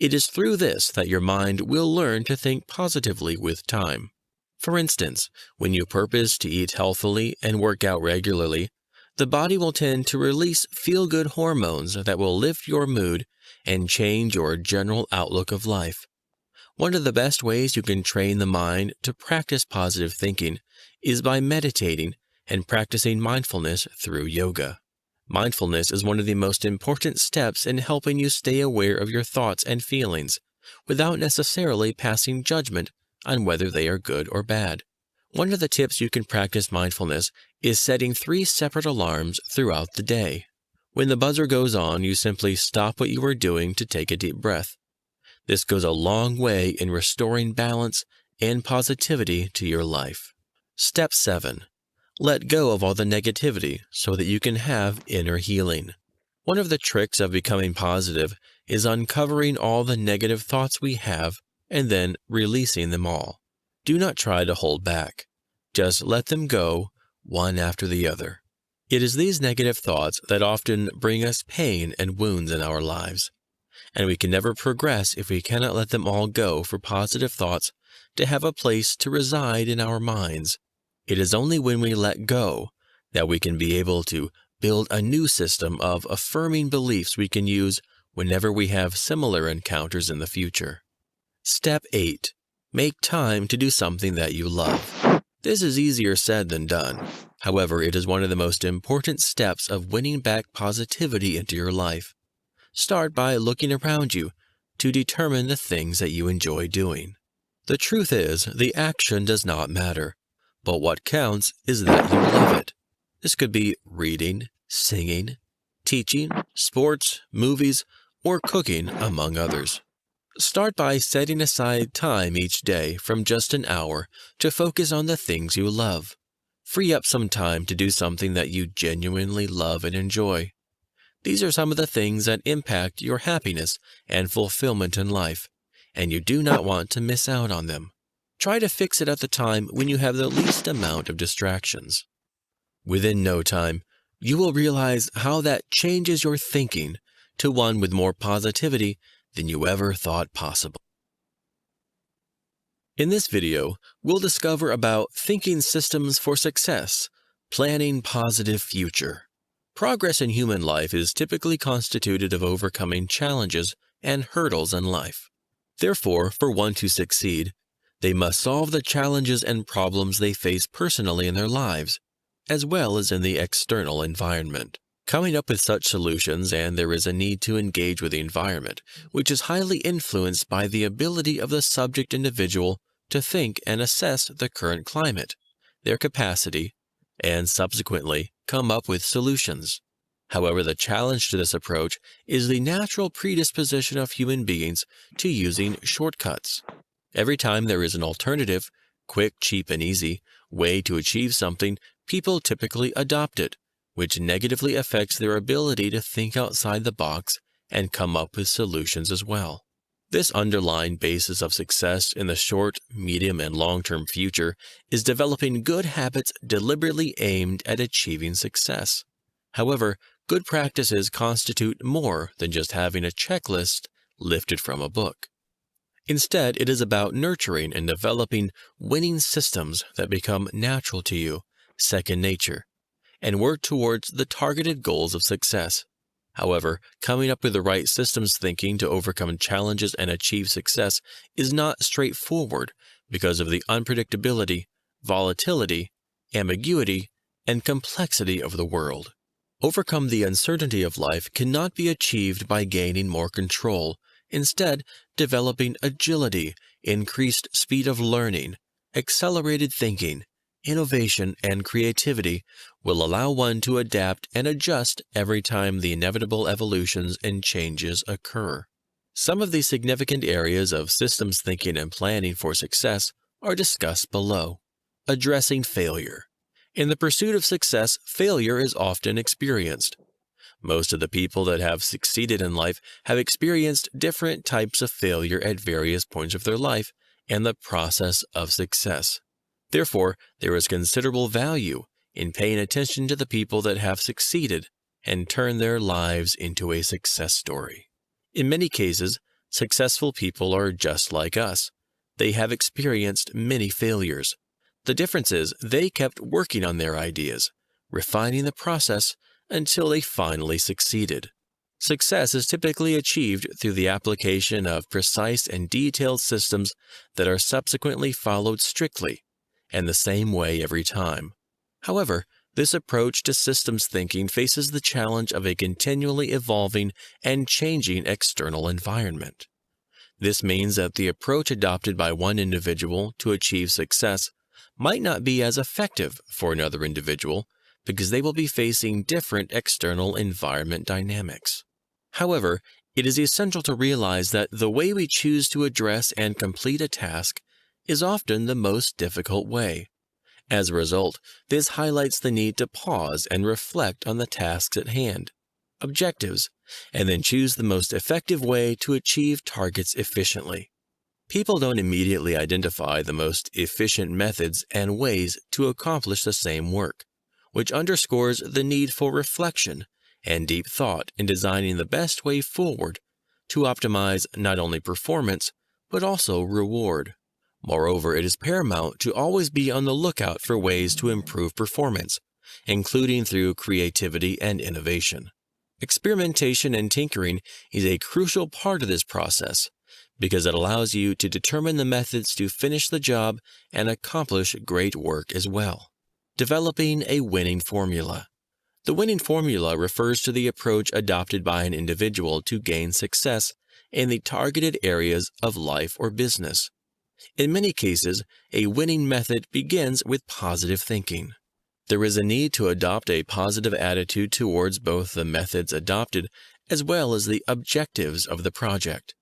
It is through this that your mind will learn to think positively with time. For instance, when you purpose to eat healthily and work out regularly, the body will tend to release feel-good hormones that will lift your mood and change your general outlook of life. One of the best ways you can train the mind to practice positive thinking is by meditating and practicing mindfulness through yoga. Mindfulness is one of the most important steps in helping you stay aware of your thoughts and feelings without necessarily passing judgment on whether they are good or bad. One of the tips you can practice mindfulness is setting 3 separate alarms throughout the day. When the buzzer goes on, you simply stop what you are doing to take a deep breath. This goes a long way in restoring balance and positivity to your life. Step 7. Let go of all the negativity so that you can have inner healing. One of the tricks of becoming positive is uncovering all the negative thoughts we have and then releasing them all. Do not try to hold back. Just let them go, one after the other. It is these negative thoughts that often bring us pain and wounds in our lives, and we can never progress if we cannot let them all go for positive thoughts to have a place to reside in our minds. It is only when we let go that we can be able to build a new system of affirming beliefs we can use whenever we have similar encounters in the future. Step 8. Make time to do something that you love. This is easier said than done. However, it is one of the most important steps of winning back positivity into your life. Start by looking around you to determine the things that you enjoy doing. The truth is, the action does not matter, but what counts is that you love it. This could be reading, singing, teaching, sports, movies, or cooking, among others. Start by setting aside time each day from just an hour to focus on the things you love. Free up some time to do something that you genuinely love and enjoy. These are some of the things that impact your happiness and fulfillment in life, and you do not want to miss out on them. Try to fix it at the time when you have the least amount of distractions. Within no time, you will realize how that changes your thinking to one with more positivity than you ever thought possible. In this video, we'll discover about thinking systems for success, planning positive future. Progress in human life is typically constituted of overcoming challenges and hurdles in life. Therefore, for one to succeed, they must solve the challenges and problems they face personally in their lives, as well as in the external environment. Coming up with such solutions, and there is a need to engage with the environment, which is highly influenced by the ability of the subject individual to think and assess the current climate, their capacity, and subsequently come up with solutions. However, the challenge to this approach is the natural predisposition of human beings to using shortcuts. Every time there is an alternative, quick, cheap, and easy way to achieve something, people typically adopt it, which negatively affects their ability to think outside the box and come up with solutions as well. This underlying basis of success in the short, medium, and long-term future is developing good habits deliberately aimed at achieving success. However, good practices constitute more than just having a checklist lifted from a book. Instead, it is about nurturing and developing winning systems that become natural to you, second nature, and work towards the targeted goals of success. However, coming up with the right systems thinking to overcome challenges and achieve success is not straightforward because of the unpredictability, volatility, ambiguity, and complexity of the world. Overcome the uncertainty of life cannot be achieved by gaining more control. Instead, developing agility, increased speed of learning, accelerated thinking, innovation, and creativity will allow one to adapt and adjust every time the inevitable evolutions and changes occur. Some of the significant areas of systems thinking and planning for success are discussed below. Addressing failure. In the pursuit of success, failure is often experienced. Most of the people that have succeeded in life have experienced different types of failure at various points of their life and the process of success. Therefore, there is considerable value in paying attention to the people that have succeeded and turned their lives into a success story. In many cases, successful people are just like us. They have experienced many failures. The difference is they kept working on their ideas, refining the process until they finally succeeded. Success is typically achieved through the application of precise and detailed systems that are subsequently followed strictly and the same way every time. However, this approach to systems thinking faces the challenge of a continually evolving and changing external environment. This means that the approach adopted by one individual to achieve success might not be as effective for another individual because they will be facing different external environment dynamics. However, it is essential to realize that the way we choose to address and complete a task is often the most difficult way. As a result, this highlights the need to pause and reflect on the tasks at hand, objectives, and then choose the most effective way to achieve targets efficiently. People don't immediately identify the most efficient methods and ways to accomplish the same work, which underscores the need for reflection and deep thought in designing the best way forward to optimize not only performance, but also reward. Moreover, it is paramount to always be on the lookout for ways to improve performance, including through creativity and innovation. Experimentation and tinkering is a crucial part of this process because it allows you to determine the methods to finish the job and accomplish great work as well. Developing a winning formula. The winning formula refers to the approach adopted by an individual to gain success in the targeted areas of life or business. In many cases, a winning method begins with positive thinking. There is a need to adopt a positive attitude towards both the methods adopted as well as the objectives of the project.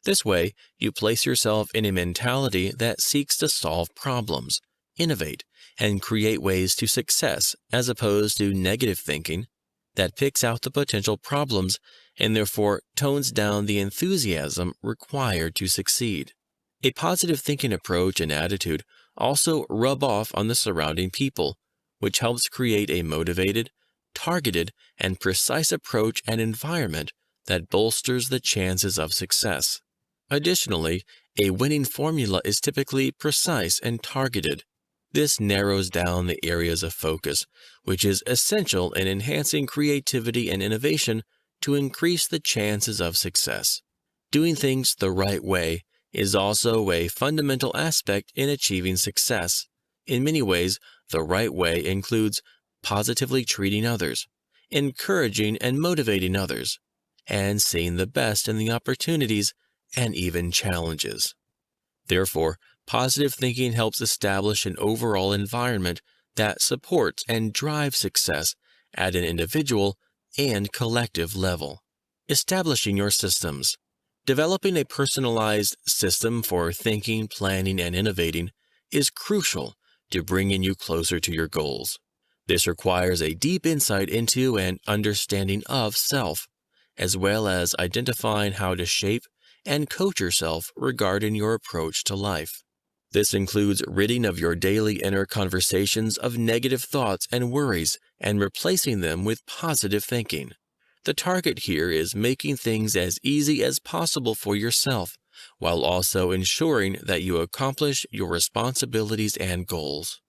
This way, you place yourself in a mentality that seeks to solve problems, innovate, and create ways to success as opposed to negative thinking that picks out the potential problems and therefore tones down the enthusiasm required to succeed. A positive thinking approach and attitude also rub off on the surrounding people, which helps create a motivated, targeted, and precise approach and environment that bolsters the chances of success. Additionally, a winning formula is typically precise and targeted. This narrows down the areas of focus, which is essential in enhancing creativity and innovation to increase the chances of success. Doing things the right way is also a fundamental aspect in achieving success. In many ways, the right way includes positively treating others, encouraging and motivating others, and seeing the best in the opportunities and even challenges. Therefore, positive thinking helps establish an overall environment that supports and drives success at an individual and collective level. Establishing your systems. Developing a personalized system for thinking, planning, and innovating is crucial to bringing you closer to your goals. This requires a deep insight into and understanding of self, as well as identifying how to shape and coach yourself regarding your approach to life. This includes ridding of your daily inner conversations of negative thoughts and worries and replacing them with positive thinking. The target here is making things as easy as possible for yourself, while also ensuring that you accomplish your responsibilities and goals.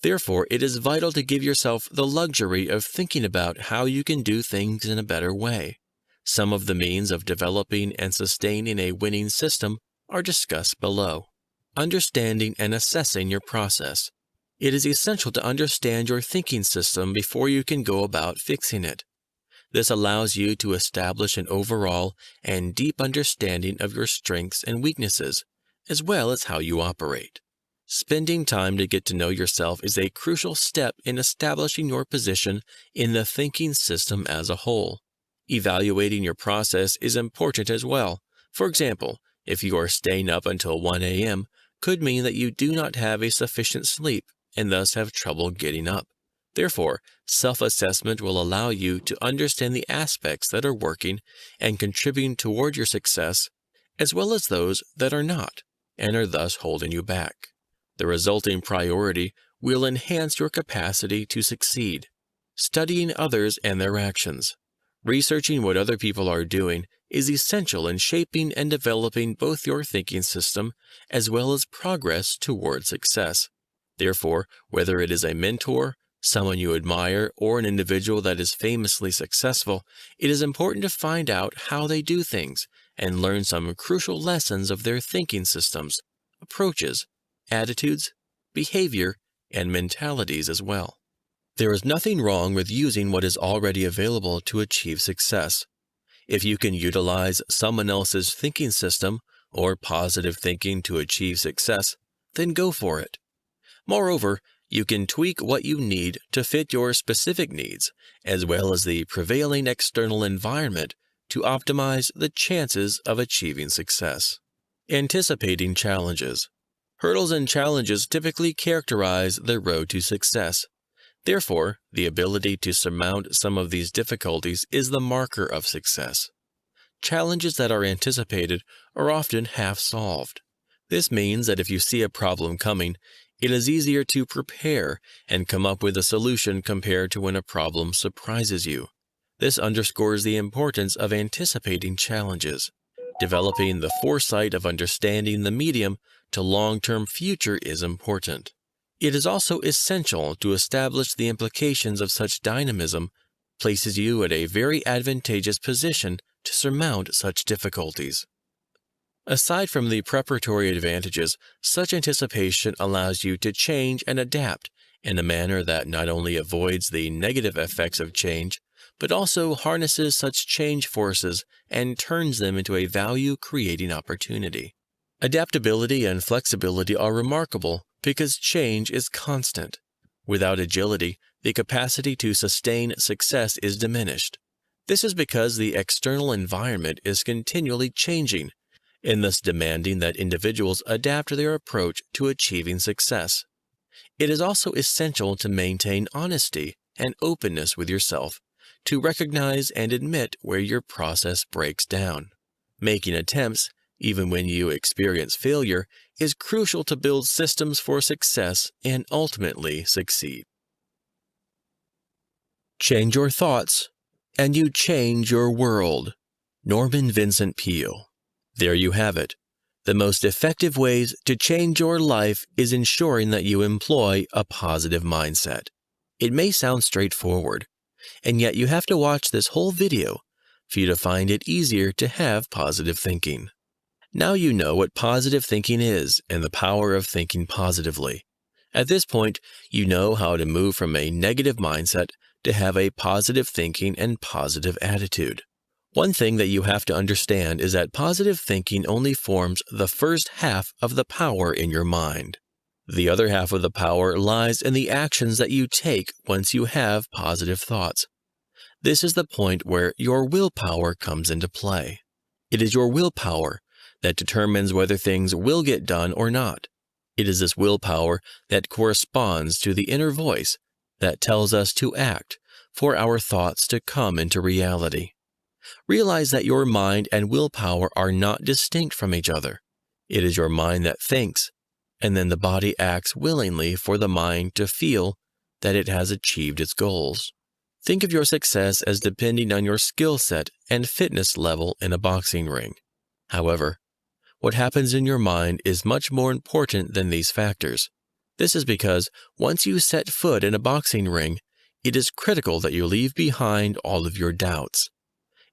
Therefore, it is vital to give yourself the luxury of thinking about how you can do things in a better way. Some of the means of developing and sustaining a winning system are discussed below. Understanding and assessing your process. It is essential to understand your thinking system before you can go about fixing it. This allows you to establish an overall and deep understanding of your strengths and weaknesses, as well as how you operate. Spending time to get to know yourself is a crucial step in establishing your position in the thinking system as a whole. Evaluating your process is important as well. For example, if you are staying up until 1 a.m., could mean that you do not have a sufficient sleep and thus have trouble getting up. Therefore, self-assessment will allow you to understand the aspects that are working and contributing toward your success, as well as those that are not, and are thus holding you back. The resulting priority will enhance your capacity to succeed. Studying others and their actions. Researching what other people are doing is essential in shaping and developing both your thinking system as well as progress toward success. Therefore, whether it is a mentor, someone you admire, or an individual that is famously successful, it is important to find out how they do things and learn some crucial lessons of their thinking systems, approaches, attitudes, behavior, and mentalities as well. There is nothing wrong with using what is already available to achieve success. If you can utilize someone else's thinking system or positive thinking to achieve success, then go for it. Moreover, you can tweak what you need to fit your specific needs, as well as the prevailing external environment to optimize the chances of achieving success. Anticipating challenges. Hurdles and challenges typically characterize the road to success. Therefore, the ability to surmount some of these difficulties is the marker of success. Challenges that are anticipated are often half-solved. This means that if you see a problem coming, it is easier to prepare and come up with a solution compared to when a problem surprises you. This underscores the importance of anticipating challenges. Developing the foresight of understanding the medium to long-term future is important. It is also essential to establish the implications of such dynamism places you at a very advantageous position to surmount such difficulties. Aside from the preparatory advantages, such anticipation allows you to change and adapt in a manner that not only avoids the negative effects of change, but also harnesses such change forces and turns them into a value-creating opportunity. Adaptability and flexibility are remarkable because change is constant. Without agility, the capacity to sustain success is diminished. This is because the external environment is continually changing, and thus demanding that individuals adapt their approach to achieving success. It is also essential to maintain honesty and openness with yourself, to recognize and admit where your process breaks down. Making attempts, even when you experience failure, is crucial to build systems for success and ultimately succeed. Change your thoughts, and you change your world. Norman Vincent Peale. There you have it. The most effective ways to change your life is ensuring that you employ a positive mindset. It may sound straightforward, and yet you have to watch this whole video for you to find it easier to have positive thinking. Now you know what positive thinking is and the power of thinking positively. At this point, you know how to move from a negative mindset to have a positive thinking and positive attitude. One thing that you have to understand is that positive thinking only forms the first half of the power in your mind. The other half of the power lies in the actions that you take once you have positive thoughts. This is the point where your willpower comes into play. It is your willpower that determines whether things will get done or not. It is this willpower that corresponds to the inner voice that tells us to act for our thoughts to come into reality. Realize that your mind and willpower are not distinct from each other. It is your mind that thinks, and then the body acts willingly for the mind to feel that it has achieved its goals. Think of your success as depending on your skill set and fitness level in a boxing ring. However, what happens in your mind is much more important than these factors. This is because once you set foot in a boxing ring, it is critical that you leave behind all of your doubts.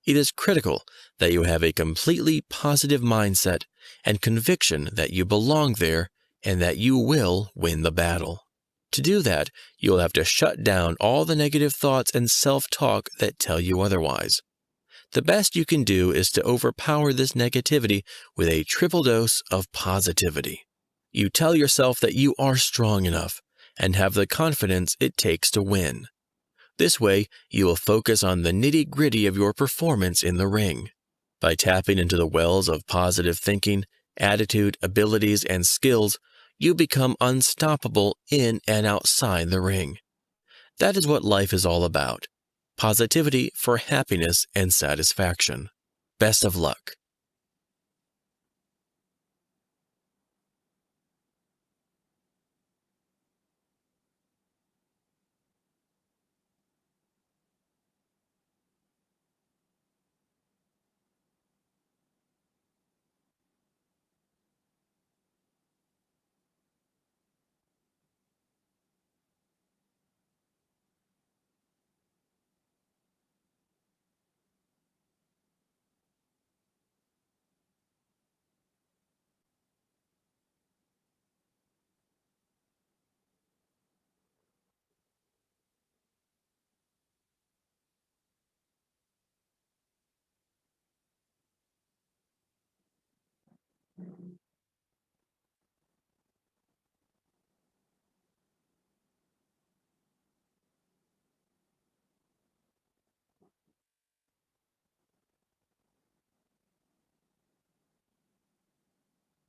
It is critical that you have a completely positive mindset and conviction that you belong there and that you will win the battle. To do that, you'll have to shut down all the negative thoughts and self-talk that tell you otherwise. The best you can do is to overpower this negativity with a triple dose of positivity. You tell yourself that you are strong enough and have the confidence it takes to win. This way, you will focus on the nitty-gritty of your performance in the ring. By tapping into the wells of positive thinking, attitude, abilities, and skills, you become unstoppable in and outside the ring. That is what life is all about. Positivity for happiness and satisfaction. Best of luck.